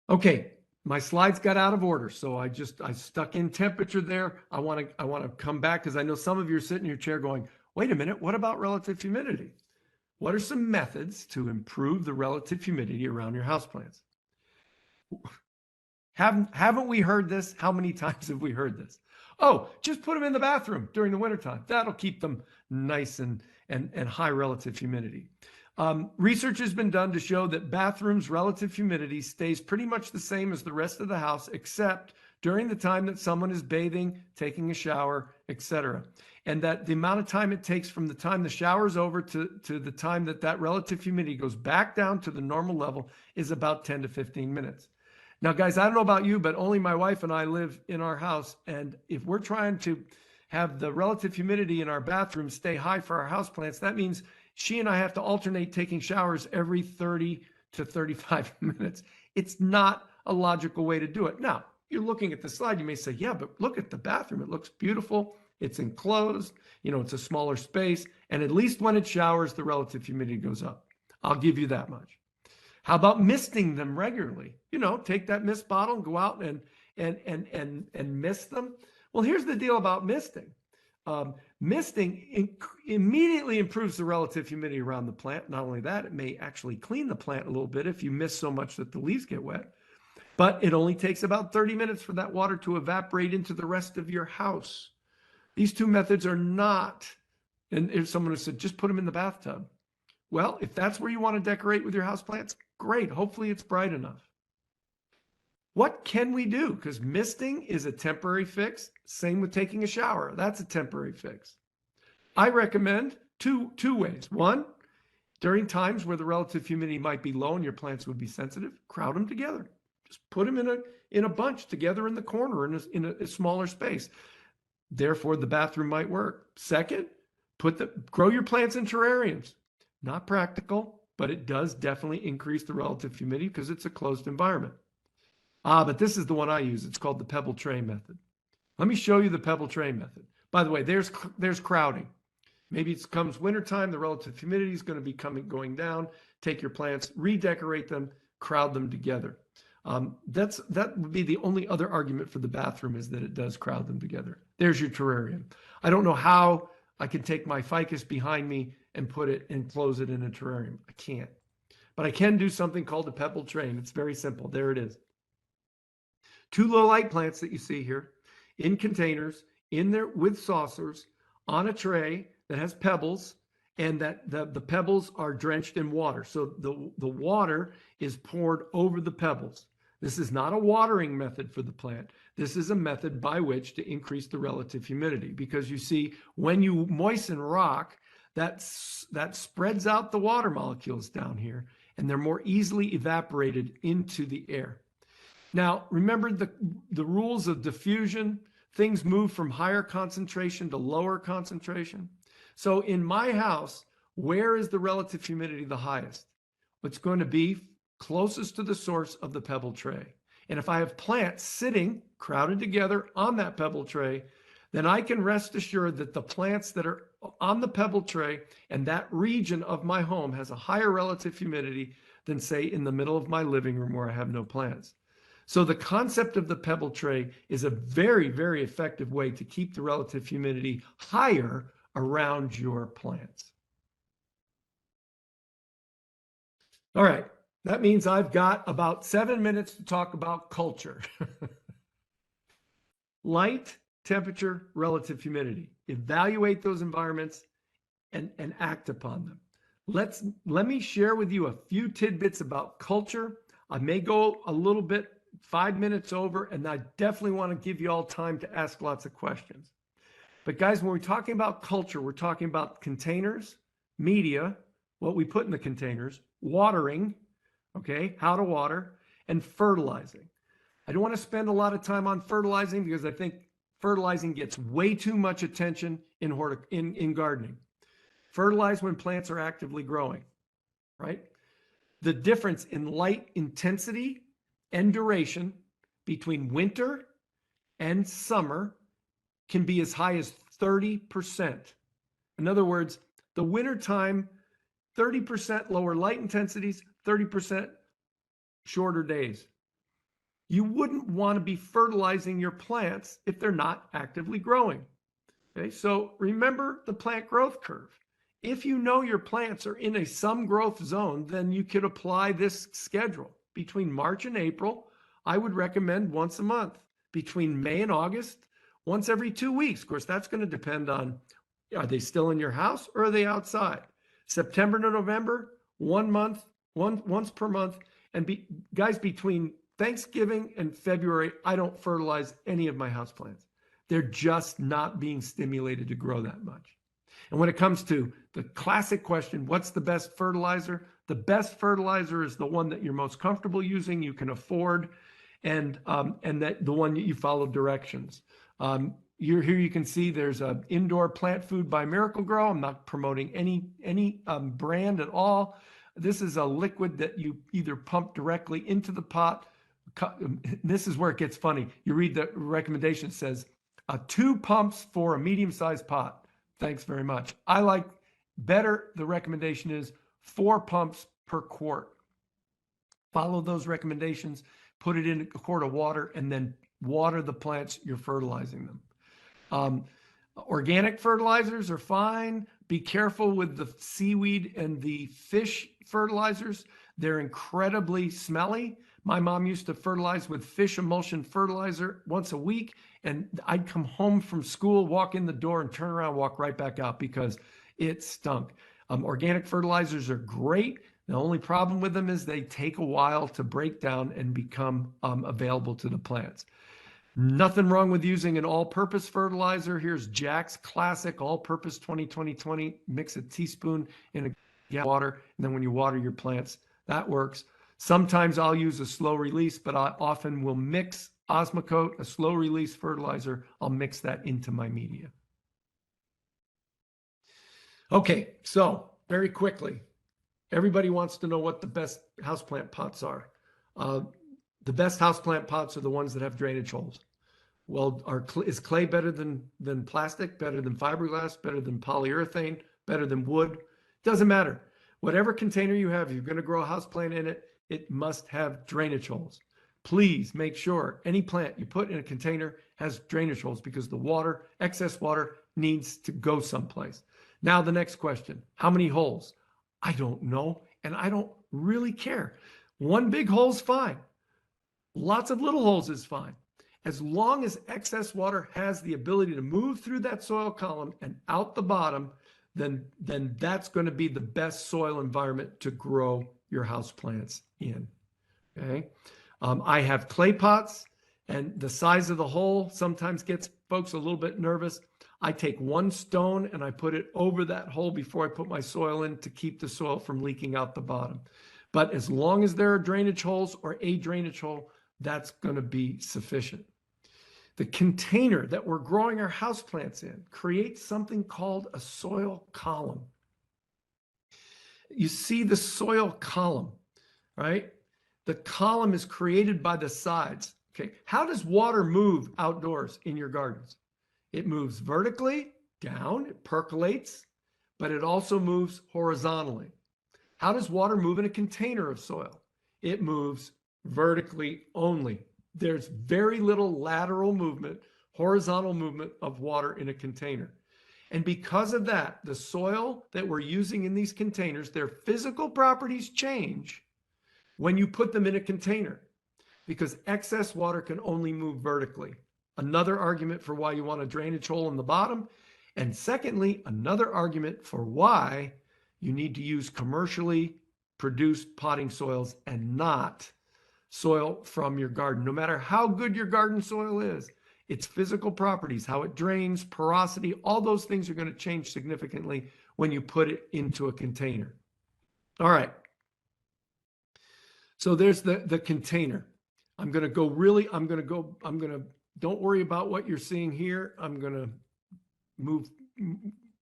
Okay, my slides got out of order, so I stuck in temperature there. I want to come back, because I know some of you are sitting in your chair going, wait a minute, what about relative humidity? What are some methods to improve the relative humidity around your houseplants? Haven't we heard this? How many times have we heard this? Oh, just put them in the bathroom during the wintertime. That'll keep them nice and high relative humidity. Research has been done to show that bathrooms' relative humidity stays pretty much the same as the rest of the house, except during the time that someone is bathing, taking a shower, etc. And that the amount of time it takes from the time the shower is over to the time that relative humidity goes back down to the normal level is about 10 to 15 minutes. Now, guys, I don't know about you, but only my wife and I live in our house. And if we're trying to have the relative humidity in our bathroom stay high for our houseplants, that means she and I have to alternate taking showers every 30 to 35 minutes. It's not a logical way to do it. Now, you're looking at the slide, you may say, yeah, but look at the bathroom. It looks beautiful. It's enclosed. It's a smaller space. And at least when it showers, the relative humidity goes up. I'll give you that much. How about misting them regularly? Take that mist bottle and go out and mist them. Well, here's the deal about misting. Misting immediately improves the relative humidity around the plant. Not only that, it may actually clean the plant a little bit if you mist so much that the leaves get wet. But it only takes about 30 minutes for that water to evaporate into the rest of your house. These two methods are not, and if someone has said, just put them in the bathtub. Well, if that's where you want to decorate with your houseplants, great. Hopefully it's bright enough. What can we do? Because misting is a temporary fix. Same with taking a shower. That's a temporary fix. I recommend two ways. One, During times where the relative humidity might be low and your plants would be sensitive, crowd them together. Just put them in a bunch together in the corner in a smaller space. Therefore, the bathroom might work. Second, grow your plants in terrariums. Not practical, but it does definitely increase the relative humidity because it's a closed environment. But this is the one I use. It's called the pebble tray method. Let me show you the pebble tray method. By the way, there's crowding. Maybe it comes wintertime, the relative humidity is going to be going down. Take your plants, redecorate them, crowd them together. That would be the only other argument for the bathroom, is that it does crowd them together. There's your terrarium. I don't know how I can take my ficus behind me and put it and close it in a terrarium. I can't. But I can do something called a pebble tray, and it's very simple. There it is. 2 low light plants that you see here in containers, in there with saucers, on a tray that has pebbles, and that the pebbles are drenched in water. So the water is poured over the pebbles. This is not a watering method for the plant. This is a method by which to increase the relative humidity, because you see, when you moisten rock, that spreads out the water molecules down here, and they're more easily evaporated into the air. Now, remember the rules of diffusion. Things move from higher concentration to lower concentration. So in my house, where is the relative humidity the highest? It's going to be closest to the source of the pebble tray. And if I have plants sitting crowded together on that pebble tray, then I can rest assured that the plants that are on the pebble tray and that region of my home has a higher relative humidity than, say, in the middle of my living room where I have no plants. So the concept of the pebble tray is a very, very effective way to keep the relative humidity higher around your plants. All right, that means I've got about 7 minutes to talk about culture. Light, temperature, relative humidity. Evaluate those environments and act upon them. Let me share with you a few tidbits about culture. I may go a little bit 5 minutes over, and I definitely want to give you all time to ask lots of questions. But guys, when we're talking about culture, we're talking about containers, media, what we put in the containers, watering, okay, how to water, and fertilizing. I don't want to spend a lot of time on fertilizing because I think fertilizing gets way too much attention in gardening. Fertilize when plants are actively growing, right? The difference in light intensity and duration between winter and summer can be as high as 30%. In other words, the winter time, 30% lower light intensities, 30% shorter days. You wouldn't want to be fertilizing your plants if they're not actively growing. Okay, so remember the plant growth curve. If you know your plants are in some growth zone, then you could apply this schedule. Between March and April, I would recommend once a month. Between May and August, once every 2 weeks. Of course, that's going to depend on, are they still in your house or are they outside? September to November, 1 month, once per month. And guys, between Thanksgiving and February, I don't fertilize any of my houseplants. They're just not being stimulated to grow that much. And when it comes to the classic question, what's the best fertilizer? The best fertilizer is the one that you're most comfortable using, you can afford, and that the one that you follow directions. Here you can see there's an indoor plant food by Miracle-Gro. I'm not promoting any brand at all. This is a liquid that you either pump directly into the pot. This is where it gets funny. You read the recommendation, it says 2 pumps for a medium-sized pot. Thanks very much. I like better, the recommendation is 4 pumps per quart. Follow those recommendations, put it in a quart of water, and then water the plants you're fertilizing them. Organic fertilizers are fine. Be careful with the seaweed and the fish fertilizers. They're incredibly smelly. My mom used to fertilize with fish emulsion fertilizer once a week, and I'd come home from school, walk in the door, and turn around, walk right back out because it stunk. Organic fertilizers are great. The only problem with them is they take a while to break down and become available to the plants. Nothing wrong with using an all-purpose fertilizer. Here's Jack's Classic All-Purpose 20-20-20. Mix a teaspoon in a water, and then when you water your plants, that works. Sometimes I'll use a slow release, but I often will mix Osmocote, a slow release fertilizer. I'll mix that into my media. Okay, so very quickly, everybody wants to know what the best houseplant pots are. The best houseplant pots are the ones that have drainage holes. Well, is clay better than plastic, better than fiberglass, better than polyurethane, better than wood? Doesn't matter. Whatever container you have, if you're going to grow a houseplant in it, it must have drainage holes. Please make sure any plant you put in a container has drainage holes, because the water, excess water, needs to go someplace. Now, the next question, how many holes? I don't know, and I don't really care. One big hole's fine. Lots of little holes is fine. As long as excess water has the ability to move through that soil column and out the bottom, then that's going to be the best soil environment to grow your house plants in. Okay. I have clay pots, and the size of the hole sometimes gets folks a little bit nervous. I take one stone and I put it over that hole before I put my soil in to keep the soil from leaking out the bottom. But as long as there are drainage holes or a drainage hole, that's going to be sufficient. The container that we're growing our houseplants in creates something called a soil column. You see the soil column, right? The column is created by the sides. Okay, how does water move outdoors in your gardens? It moves vertically down, it percolates, but it also moves horizontally. How does water move in a container of soil? It moves vertically only. There's very little lateral movement, horizontal movement of water in a container. And because of that, the soil that we're using in these containers, their physical properties change when you put them in a container, because excess water can only move vertically. Another argument for why you want a drainage hole in the bottom. And secondly, another argument for why you need to use commercially produced potting soils and not soil from your garden. No matter how good your garden soil is, its physical properties, how it drains, porosity, all those things are going to change significantly when you put it into a container. All right. So there's the container. Don't worry about what you're seeing here. I'm going to move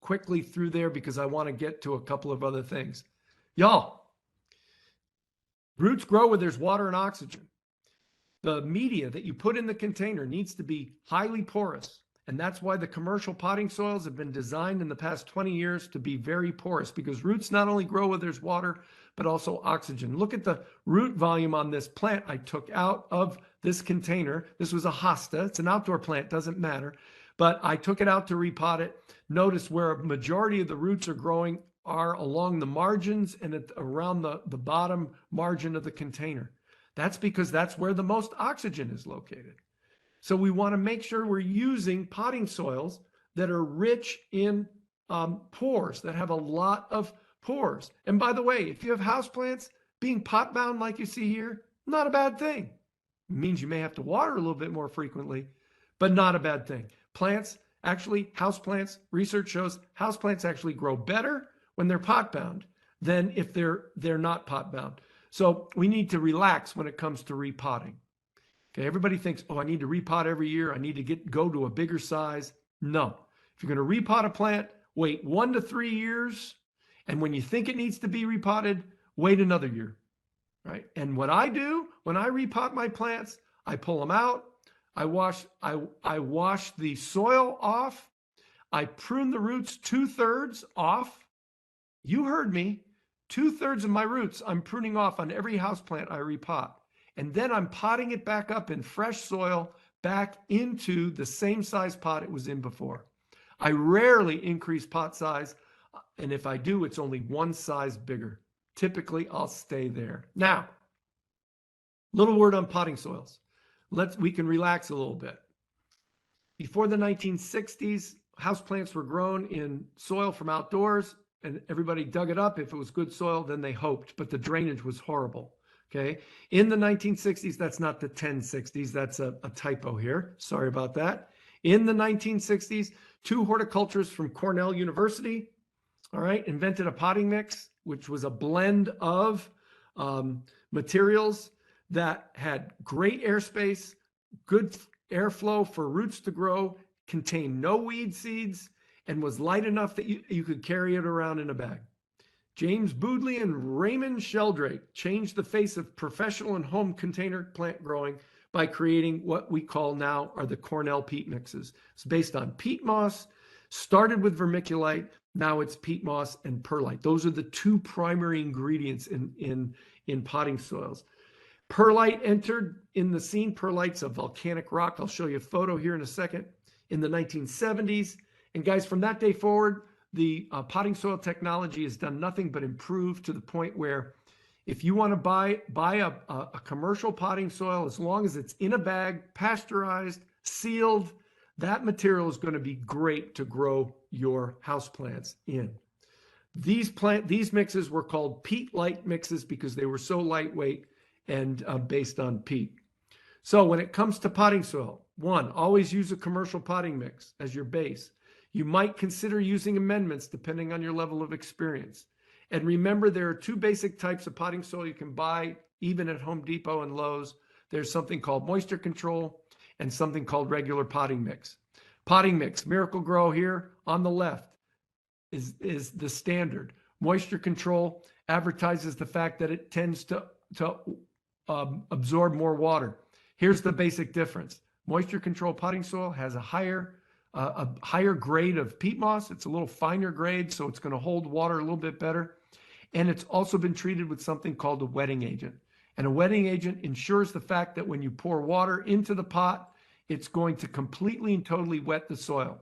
quickly through there because I want to get to a couple of other things. Y'all, roots grow where there's water and oxygen. The media that you put in the container needs to be highly porous. And that's why the commercial potting soils have been designed in the past 20 years to be very porous, because roots not only grow where there's water, but also oxygen. Look at the root volume on this plant I took out of this container. This was a hosta. It's an outdoor plant, doesn't matter. But I took it out to repot it. Notice where a majority of the roots are growing are along the margins and around the bottom margin of the container. That's because that's where the most oxygen is located. So we want to make sure we're using potting soils that are rich in pores, that have a lot of pores. And by the way, if you have houseplants, being pot bound like you see here, not a bad thing. It means you may have to water a little bit more frequently, but not a bad thing. Plants, actually, houseplants, research shows houseplants actually grow better when they're pot bound than if they're not pot bound. So we need to relax when it comes to repotting. Okay, everybody thinks, oh, I need to repot every year. I need to go to a bigger size. No. If you're going to repot a plant, wait 1 to 3 years. And when you think it needs to be repotted, wait another year. Right? And what I do when I repot my plants, I pull them out. I wash the soil off. I prune the roots 2/3 off. You heard me. 2/3 of my roots I'm pruning off on every houseplant I repot. And then I'm potting it back up in fresh soil back into the same size pot it was in before. I rarely increase pot size. And if I do, it's only one size bigger. Typically, I'll stay there. Now, little word on potting soils. We can relax a little bit. Before the 1960s, houseplants were grown in soil from outdoors, and everybody dug it up. If it was good soil, then they hoped, but the drainage was horrible. Okay. In the 1960s, that's not the 1060s. That's a typo here. Sorry about that. In the 1960s, 2 horticulturists from Cornell University, all right, invented a potting mix. which was a blend of materials that had great airspace, good airflow for roots to grow, contained no weed seeds, and was light enough that you could carry it around in a bag. James Boodley and Raymond Sheldrake changed the face of professional and home container plant growing by creating what we call now are the Cornell peat mixes. It's based on peat moss, started with vermiculite, now it's peat moss and perlite. Those are the two primary ingredients in potting soils. Perlite entered in the scene. Perlite's a volcanic rock. I'll show you a photo here in a second. In the 1970s. And guys, from that day forward, the potting soil technology has done nothing but improve to the point where if you want to buy a commercial potting soil, as long as it's in a bag, pasteurized, sealed, that material is going to be great to grow your houseplants in. These mixes were called peat light mixes because they were so lightweight and based on peat. So when it comes to potting soil, one, always use a commercial potting mix as your base. You might consider using amendments depending on your level of experience. And remember, there are two basic types of potting soil you can buy even at Home Depot and Lowe's. There's something called moisture control and something called regular potting mix. Potting mix, Miracle Grow here on the left is the standard. Moisture control advertises the fact that it tends to absorb more water. Here's the basic difference. Moisture control potting soil has a higher grade of peat moss. It's a little finer grade, so it's going to hold water a little bit better. And it's also been treated with something called a wetting agent. And a wetting agent ensures the fact that when you pour water into the pot, it's going to completely and totally wet the soil.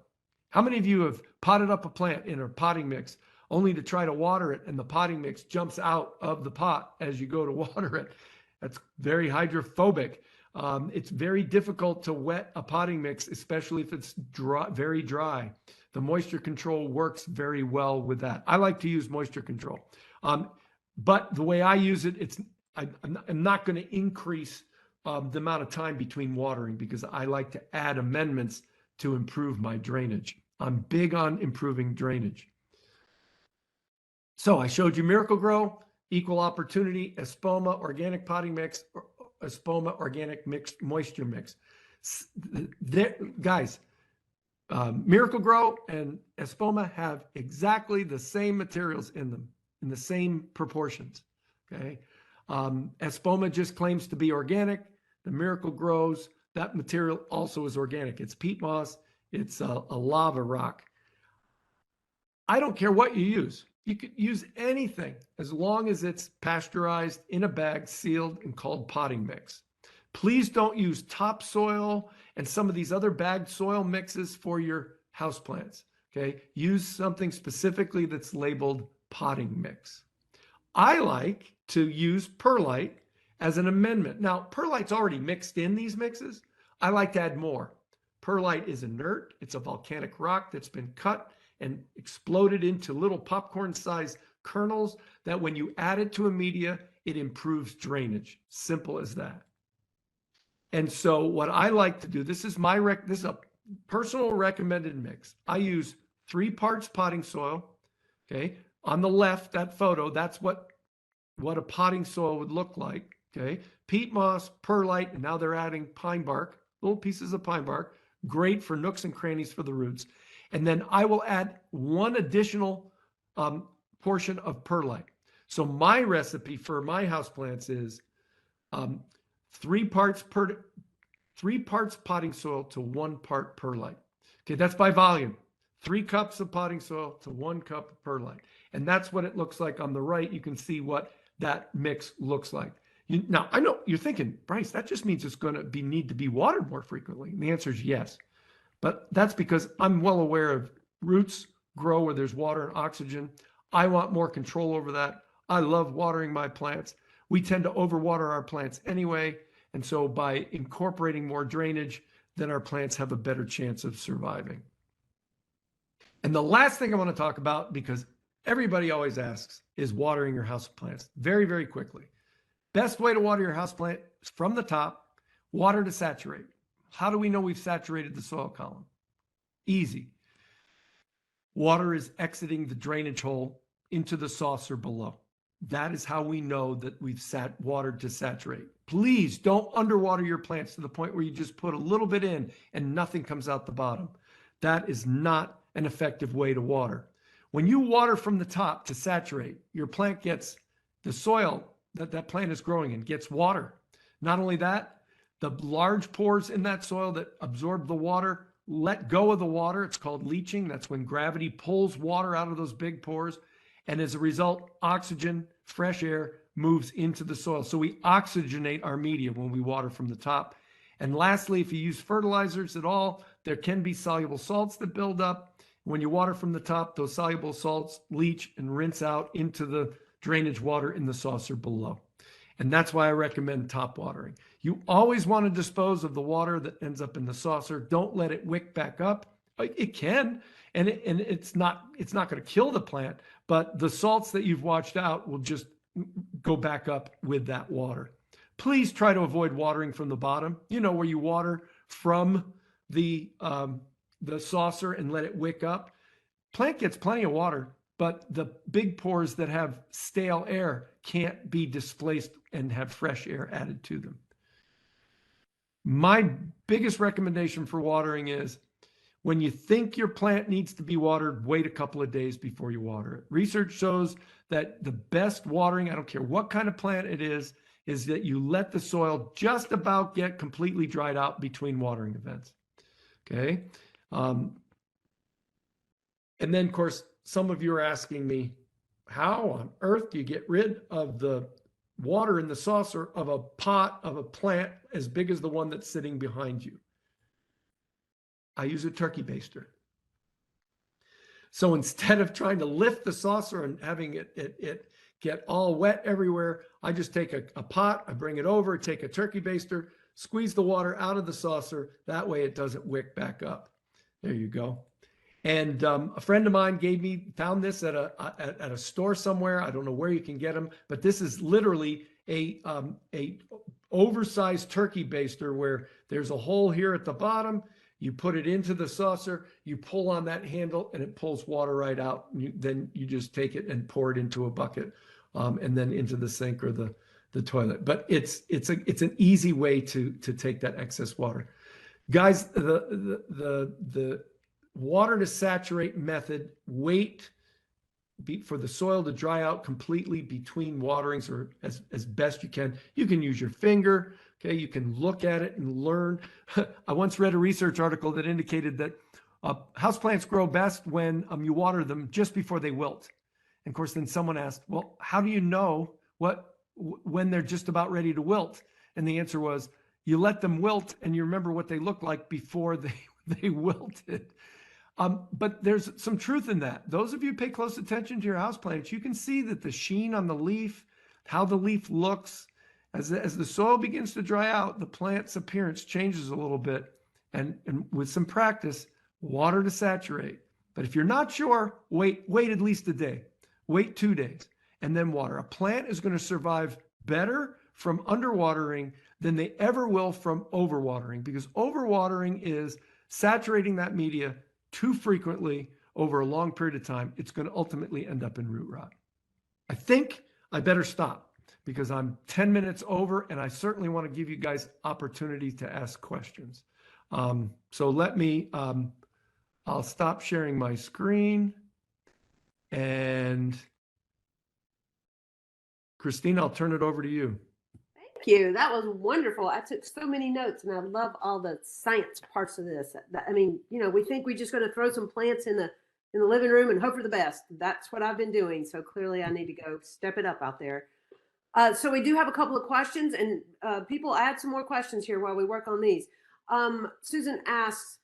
How many of you have potted up a plant in a potting mix only to try to water it and the potting mix jumps out of the pot as you go to water it? That's very hydrophobic. It's very difficult to wet a potting mix, especially if it's dry, very dry. The moisture control works very well with that. I like to use moisture control. But the way I use it, I'm not going to increase the amount of time between watering because I like to add amendments to improve my drainage. I'm big on improving drainage. So I showed you Miracle Grow, Equal Opportunity, Espoma, Organic Potting Mix, Espoma Organic Mixed Moisture Mix. Guys, Miracle Grow and Espoma have exactly the same materials in them, in the same proportions, okay? Espoma just claims to be organic. The Miracle Grows, that material also is organic. It's peat moss. It's a lava rock. I don't care what you use. You could use anything as long as it's pasteurized, in a bag, sealed, and called potting mix. Please don't use topsoil and some of these other bagged soil mixes for your houseplants, okay? Use something specifically that's labeled potting mix. I like to use perlite as an amendment. Now, perlite's already mixed in these mixes. I like to add more. Perlite is inert. It's a volcanic rock that's been cut and exploded into little popcorn-sized kernels that when you add it to a media, it improves drainage. Simple as that. And so what I like to do, this is a personal recommended mix. I use 3 parts potting soil, okay? On the left, that photo, that's what a potting soil would look like, okay? Peat moss, perlite, and now they're adding pine bark, little pieces of pine bark, great for nooks and crannies for the roots. And then I will add 1 additional portion of perlite. So my recipe for my houseplants is 3 parts potting soil to 1 part perlite. Okay, that's by volume. 3 cups of potting soil to 1 cup of perlite. And that's what it looks like on the right. You can see what that mix looks like. Now, I know you're thinking, Bryce, that just means it's going to need to be watered more frequently. And the answer is yes. But that's because I'm well aware of roots grow where there's water and oxygen. I want more control over that. I love watering my plants. We tend to overwater our plants anyway. And so by incorporating more drainage, then our plants have a better chance of surviving. And the last thing I want to talk about, because everybody always asks, is watering your houseplants. Very, very quickly. Best way to water your houseplant is from the top, water to saturate. How do we know we've saturated the soil column? Easy. Water is exiting the drainage hole into the saucer below. That is how we know that we've watered to saturate. Please don't underwater your plants to the point where you just put a little bit in and nothing comes out the bottom. That is not an effective way to water. When you water from the top to saturate, your plant gets the soil that plant is growing in gets water. Not only that, the large pores in that soil that absorb the water let go of the water. It's called leaching. That's when gravity pulls water out of those big pores. And as a result, oxygen, fresh air moves into the soil. So we oxygenate our media when we water from the top. And lastly, if you use fertilizers at all, there can be soluble salts that build up. When you water from the top, those soluble salts leach and rinse out into the drainage water in the saucer below. And that's why I recommend top watering. You always want to dispose of the water that ends up in the saucer. Don't let it wick back up. It can, and it's not going to kill the plant, but the salts that you've washed out will just go back up with that water. Please try to avoid watering from the bottom, where you water from the saucer and let it wick up. Plant gets plenty of water, but the big pores that have stale air can't be displaced and have fresh air added to them. My biggest recommendation for watering is when you think your plant needs to be watered, wait a couple of days before you water it. Research shows that the best watering, I don't care what kind of plant it is that you let the soil just about get completely dried out between watering events. Okay. And then, of course, some of you are asking me, how on earth do you get rid of the water in the saucer of a pot of a plant as big as the one that's sitting behind you? I use a turkey baster. So instead of trying to lift the saucer and having it get all wet everywhere, I just take a pot, I bring it over, take a turkey baster, squeeze the water out of the saucer. That way it doesn't wick back up. There you go. And a friend of mine found this at a store somewhere. I don't know where you can get them, but this is literally a oversized turkey baster where there's a hole here at the bottom. You put it into the saucer, you pull on that handle, and it pulls water right out. Then you just take it and pour it into a bucket, and then into the sink or the toilet. But it's an easy way to take that excess water, guys. The water to saturate method. Wait for the soil to dry out completely between waterings, or as best you can. You can use your finger. Okay, you can look at it and learn. I once read a research article that indicated that houseplants grow best when you water them just before they wilt. And of course, then someone asked, well, how do you know when they're just about ready to wilt? And the answer was, you let them wilt and you remember what they looked like before they wilted. But there's some truth in that. Those of you who pay close attention to your houseplants, you can see that the sheen on the leaf, how the leaf looks, as the soil begins to dry out, the plant's appearance changes a little bit. And with some practice, water to saturate. But if you're not sure, wait at least a day. Wait 2 days and then water. A plant is going to survive better from underwatering than they ever will from overwatering, because overwatering is saturating that media too frequently over a long period of time. It's going to ultimately end up in root rot. I think I better stop because I'm 10 minutes over, and I certainly want to give you guys opportunity to ask questions. So let me, I'll stop sharing my screen. And Christine, I'll turn it over to you. Thank you. That was wonderful. I took so many notes, and I love all the science parts of this. I mean, we think we're just going to throw some plants in the living room and hope for the best. That's what I've been doing. So clearly I need to go step it up out there. So we do have a couple of questions, and people add some more questions here while we work on these. Susan asks,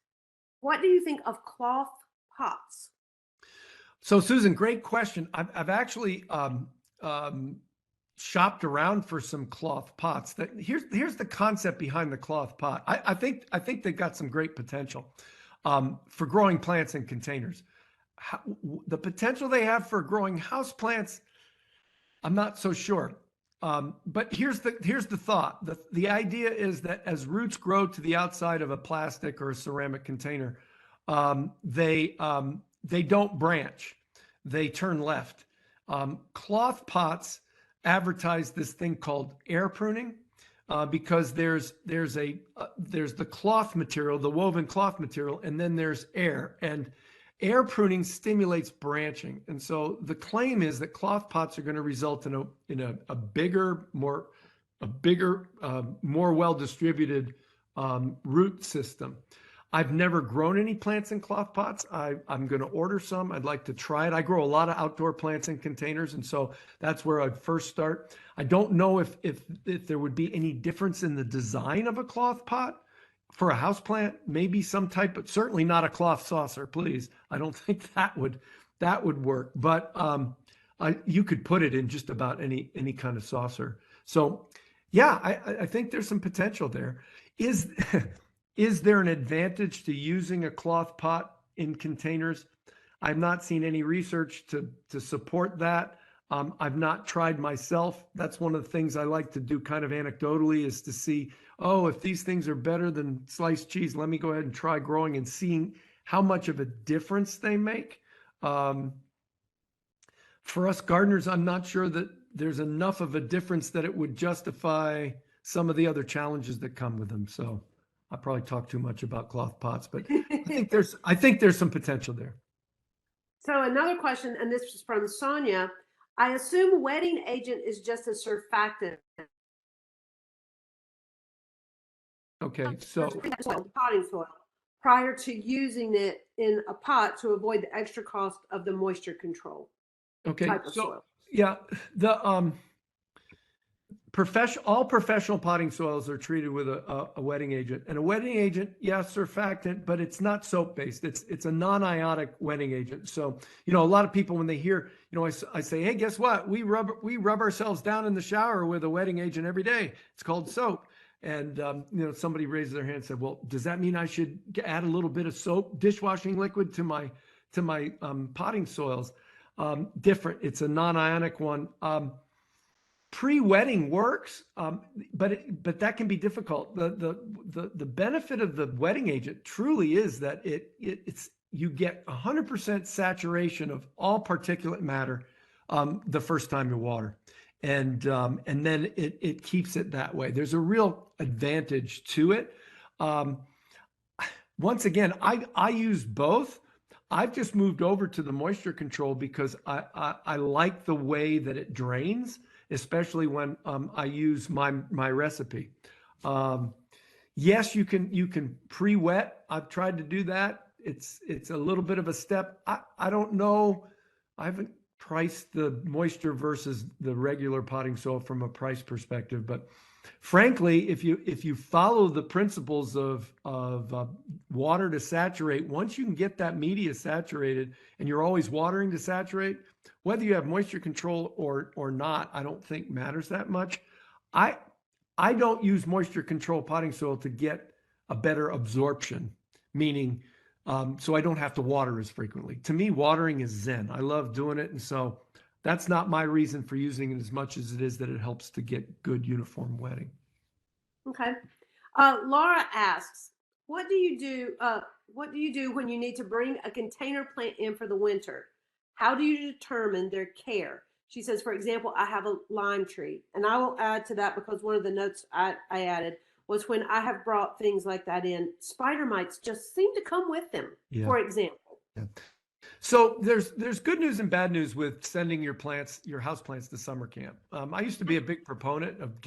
what do you think of cloth pots? So Susan, great question. I've actually shopped around for some cloth pots. Here's the concept behind the cloth pot. I think they've got some great potential for growing plants in containers. The potential they have for growing house plants, I'm not so sure. But here's the thought. The idea is that as roots grow to the outside of a plastic or a ceramic container, they don't branch. They turn left. Cloth pots advertise this thing called air pruning because there's the cloth material, the woven cloth material, and then there's air. And air pruning stimulates branching. And so the claim is that cloth pots are going to result in a bigger, more well distributed root system. I've never grown any plants in cloth pots. I'm going to order some. I'd like to try it. I grow a lot of outdoor plants in containers, and so that's where I'd first start. I don't know if there would be any difference in the design of a cloth pot for a house plant. Maybe some type, but certainly not a cloth saucer, please. I don't think that would work. But you could put it in just about any kind of saucer. So yeah, I think there's some potential there. Is there an advantage to using a cloth pot in containers? I've not seen any research to support that. I've not tried myself. That's one of the things I like to do kind of anecdotally, is to see, oh, if these things are better than sliced cheese, let me go ahead and try growing and seeing how much of a difference they make. For us gardeners, I'm not sure that there's enough of a difference that it would justify some of the other challenges that come with them. So I probably talk too much about cloth pots, but I think there's some potential there. So another question, and this is from Sonia. I assume wetting agent is just a surfactant. Okay, so potting soil prior to using it in a pot to avoid the extra cost of the moisture control. Okay, type of so soil. yeah, the all professional potting soils are treated with a wetting agent, and a wetting agent, yes, surfactant, but it's not soap based. It's a non-ionic wetting agent. So a lot of people, when they hear, I say, hey, guess what? We rub ourselves down in the shower with a wetting agent every day. It's called soap. And somebody raised their hand and said, well, does that mean I should add a little bit of soap, dishwashing liquid to my potting soils? Different. It's a non-ionic one. Pre-wetting works, but that can be difficult. The benefit of the wetting agent truly is that you get 100% saturation of all particulate matter the first time you water, and then it keeps it that way. There's a real advantage to it. Once again, I use both. I've just moved over to the moisture control because I like the way that it drains, especially when I use my recipe. Yes, you can pre-wet. I've tried to do that. It's a little bit of a step. I don't know. I haven't priced the moisture versus the regular potting soil from a price perspective, but frankly, if you follow the principles of water to saturate, once you can get that media saturated, and you're always watering to saturate, whether you have moisture control or not, I don't think matters that much. I don't use moisture control potting soil to get a better absorption, meaning so I don't have to water as frequently. To me, watering is zen. I love doing it, and so that's not my reason for using it as much as it is that it helps to get good uniform wetting. Okay. Laura asks, what do you do when you need to bring a container plant in for the winter? How do you determine their care? She says, for example, I have a lime tree, and I will add to that because one of the notes I added was when I have brought things like that in, spider mites just seem to come with them, for example. Yeah. So there's good news and bad news with sending your house plants to summer camp. I used to be a big proponent of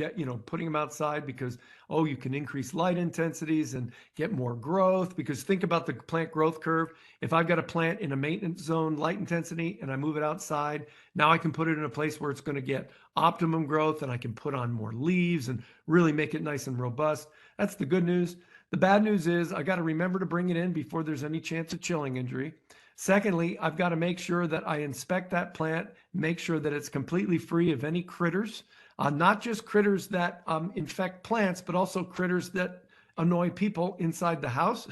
putting them outside because, you can increase light intensities and get more growth, because think about the plant growth curve. If I've got a plant in a maintenance zone light intensity and I move it outside, now I can put it in a place where it's going to get optimum growth, and I can put on more leaves and really make it nice and robust. That's the good news. The bad news is I got to remember to bring it in before there's any chance of chilling injury. Secondly, I've got to make sure that I inspect that plant, make sure that it's completely free of any critters, not just critters that infect plants, but also critters that annoy people inside the house.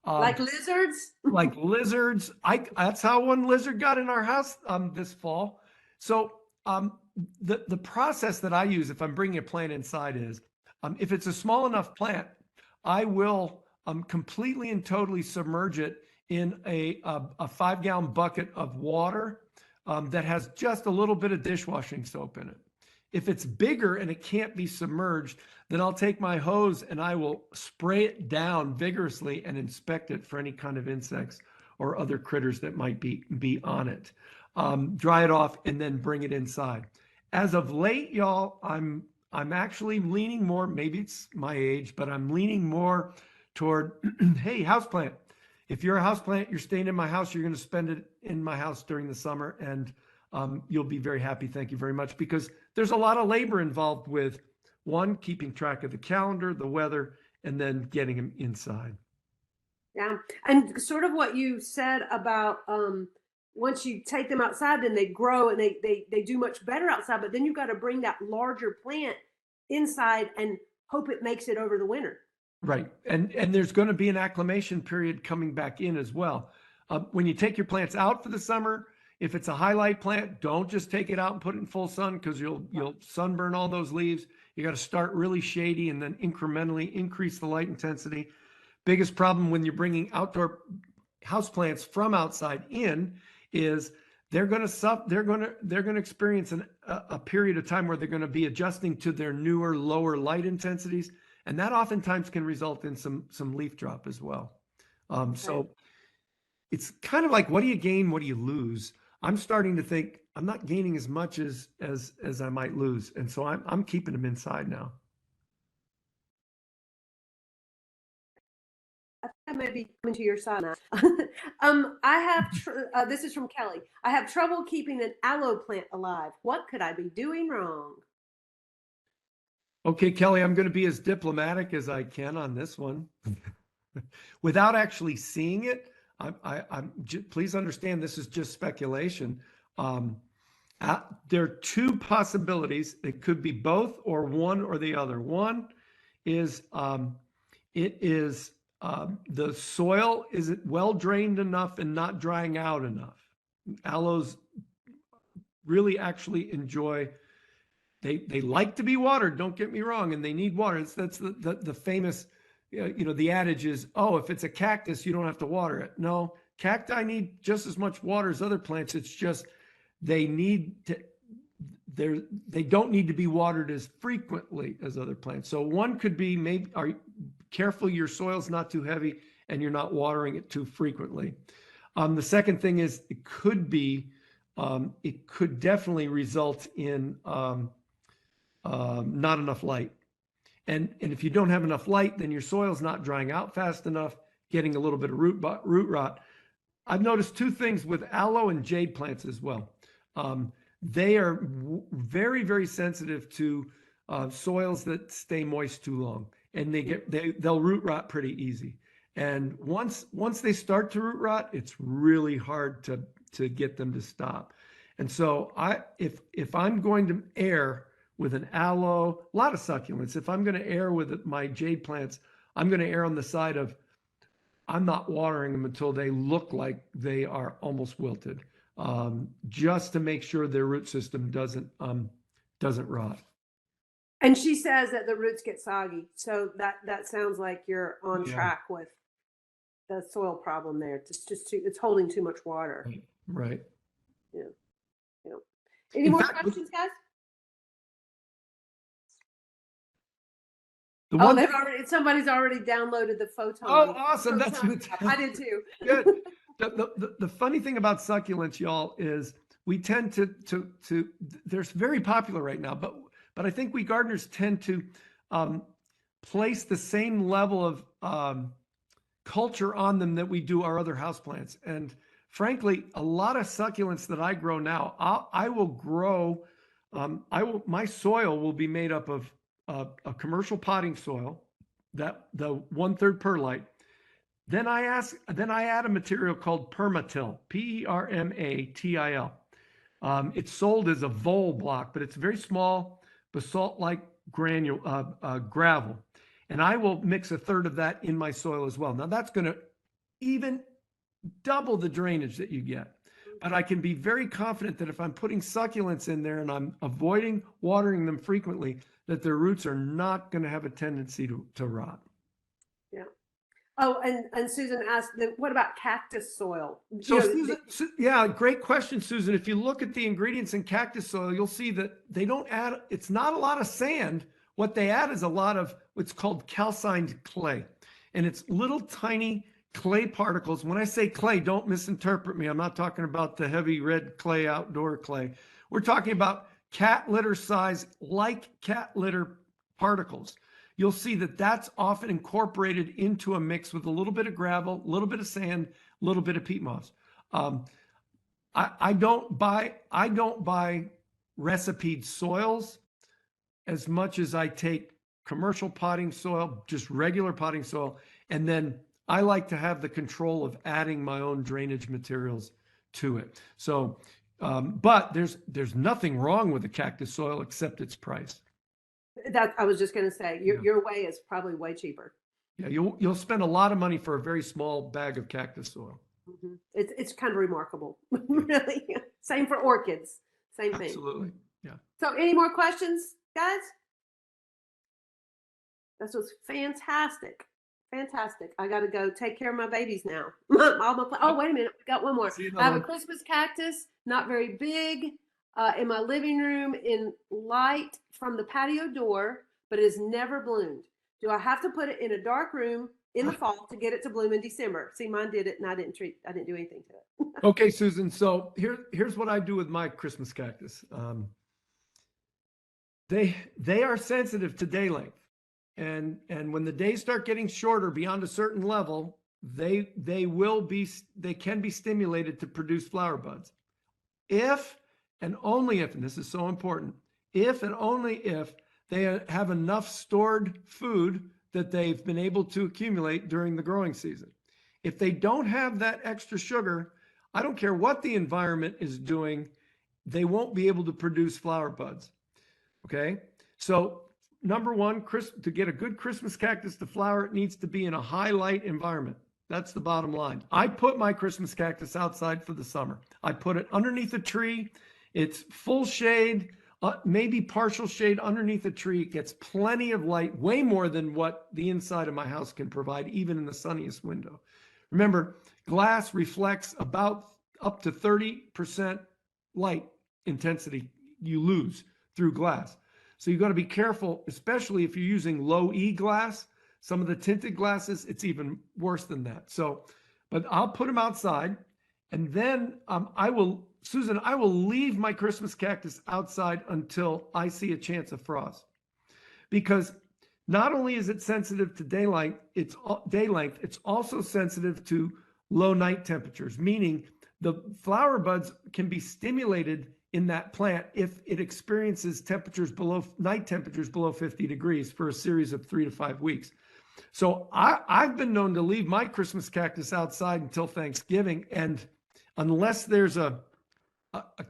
Like lizards? Like lizards. That's how one lizard got in our house this fall. So the process that I use if I'm bringing a plant inside is, if it's a small enough plant, I will completely and totally submerge it in a 5-gallon bucket of water that has just a little bit of dishwashing soap in it. If it's bigger and it can't be submerged, then I'll take my hose and I will spray it down vigorously and inspect it for any kind of insects or other critters that might be on it. Dry it off and then bring it inside. As of late, y'all, I'm actually leaning more, maybe it's my age, but I'm leaning more toward, hey, houseplant. If you're a houseplant, you're staying in my house, you're going to spend it in my house during the summer, and you'll be very happy. Thank you very much, because there's a lot of labor involved with, one, keeping track of the calendar, the weather, and then getting them inside. Yeah. And sort of what you said about once you take them outside, then they grow and they do much better outside. But then you've got to bring that larger plant inside and hope it makes it over the winter. Right. And there's going to be an acclimation period coming back in as well. When you take your plants out for the summer, if it's a highlight plant, don't just take it out and put it in full sun, because you'll sunburn all those leaves. You got to start really shady and then incrementally increase the light intensity. Biggest problem when you're bringing outdoor houseplants from outside in is they're going to experience a period of time where they're going to be adjusting to their newer, lower light intensities. And that oftentimes can result in some leaf drop as well. So it's kind of like, what do you gain? What do you lose? I'm starting to think I'm not gaining as much as I might lose. And so I'm keeping them inside now. I think I may be coming to your side now. I have, this is from Kelly. I have trouble keeping an aloe plant alive. What could I be doing wrong? Okay, Kelly, I'm going to be as diplomatic as I can on this one. Without actually seeing it, please understand this is just speculation. There are two possibilities. It could be both or one or the other. One is the soil, is it well drained enough and not drying out enough? Aloes really actually enjoy, they like to be watered, don't get me wrong, and they need water. That's the famous, the adage is, oh, if it's a cactus, you don't have to water it. No, cacti need just as much water as other plants. It's just they don't need to be watered as frequently as other plants. So one could be, maybe, are you careful your soil's not too heavy and you're not watering it too frequently. The second thing is it could definitely result in not enough light. And if you don't have enough light, then your soil's not drying out fast enough, getting a little bit of root rot. I've noticed two things with aloe and jade plants as well. They are very, very sensitive to soils that stay moist too long, and they'll root rot pretty easy. And once they start to root rot, it's really hard to get them to stop. And so if I'm going to err with an aloe, a lot of succulents, if I'm going to err with my jade plants, I'm going to err on the side of I'm not watering them until they look like they are almost wilted, just to make sure their root system doesn't rot. And she says that the roots get soggy. So that sounds like you're on track with the soil problem there. It's holding too much water. Right. Yeah. Any more questions, guys? Somebody's already downloaded the photo. Oh, awesome. That's I did too. Good. The funny thing about succulents, y'all, is we tend to they're very popular right now, but I think we gardeners tend to place the same level of culture on them that we do our other houseplants. And frankly, a lot of succulents that I grow now, I will grow, my soil will be made up of a commercial potting soil, that the 1/3 perlite. Then I add a material called Permatil, Permatil. It's sold as a vole block, but it's very small, basalt-like gravel. And I will mix 1/3 of that in my soil as well. Now that's going to even double the drainage that you get. But I can be very confident that if I'm putting succulents in there and I'm avoiding watering them frequently, that their roots are not going to have a tendency to rot. Yeah. Oh, and Susan asked, what about cactus soil? So You know, Susan, yeah, great question, Susan. If you look at the ingredients in cactus soil, you'll see that they don't add, it's not a lot of sand. What they add is a lot of what's called calcined clay. And it's little tiny clay particles. When I say clay, don't misinterpret me. I'm not talking about the heavy red clay, outdoor clay. We're talking about cat litter size, like cat litter particles. You'll see that that's often incorporated into a mix with a little bit of gravel, a little bit of sand, a little bit of peat moss. I don't buy recipeed soils as much as I take commercial potting soil, just regular potting soil, and then I like to have the control of adding my own drainage materials to it. So, but there's nothing wrong with the cactus soil except its price. that I was just going to say, Yeah. your way is probably way cheaper. Yeah, you'll spend a lot of money for a very small bag of cactus soil. It's kind of remarkable, really. Same for orchids, same thing. Absolutely. Yeah. So, any more questions, guys? This was fantastic. Fantastic. I got to go take care of my babies now. Oh, wait a minute. We got one more. I have a Christmas cactus, not very big, in my living room in light from the patio door, but it has never bloomed. Do I have to put it in a dark room in the fall to get it to bloom in December? See, mine did it and I didn't do anything to it. Okay, Susan. So here's what I do with my Christmas cactus. They are sensitive to day length. And when the days start getting shorter beyond a certain level, they can be stimulated to produce flower buds. If and only if, and this is so important, if and only if they have enough stored food that they've been able to accumulate during the growing season. If they don't have that extra sugar, I don't care what the environment is doing, they won't be able to produce flower buds. Okay, so number one, to get a good Christmas cactus to flower, it needs to be in a high light environment. That's the bottom line. I put my Christmas cactus outside for the summer. I put it underneath a tree. It's full shade, maybe partial shade underneath a tree. It gets plenty of light, way more than what the inside of my house can provide, even in the sunniest window. Remember, glass reflects about up to 30% light intensity you lose through glass. So you've got to be careful, especially if you're using low E glass. Some of the tinted glasses, it's even worse than that. So, but I'll put them outside, and then Susan, I will leave my Christmas cactus outside until I see a chance of frost. Because not only is it sensitive to day length, it's also sensitive to low night temperatures, meaning the flower buds can be stimulated in that plant if it experiences night temperatures below 50 degrees for a series of 3 to 5 weeks. So I've been known to leave my Christmas cactus outside until Thanksgiving, and unless there's a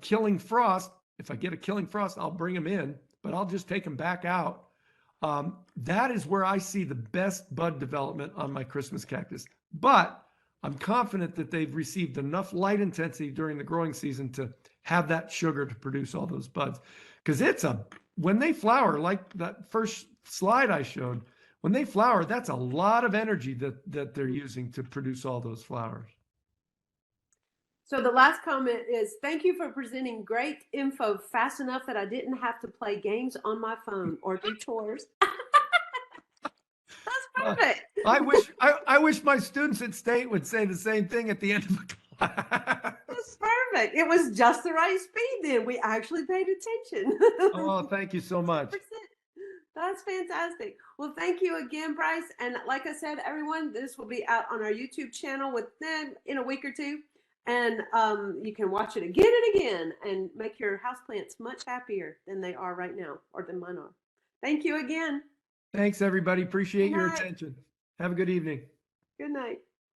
killing frost, if I get a killing frost, I'll bring them in, but I'll just take them back out. That is where I see the best bud development on my Christmas cactus. But I'm confident that they've received enough light intensity during the growing season to have that sugar to produce all those buds. Because when they flower, like that first slide I showed, when they flower, that's a lot of energy that they're using to produce all those flowers. So the last comment is, thank you for presenting great info fast enough that I didn't have to play games on my phone or do chores. That's perfect. I wish my students at State would say the same thing at the end of the class. That's perfect. It was just the right speed then. We actually paid attention. Oh, thank you so much. That's fantastic. Well, thank you again, Bryce. And like I said, everyone, this will be out on our YouTube channel with them in a week or two. And you can watch it again and again and make your houseplants much happier than they are right now, or than mine are. Thank you again. Thanks, everybody. Appreciate your attention. Have a good evening. Good night.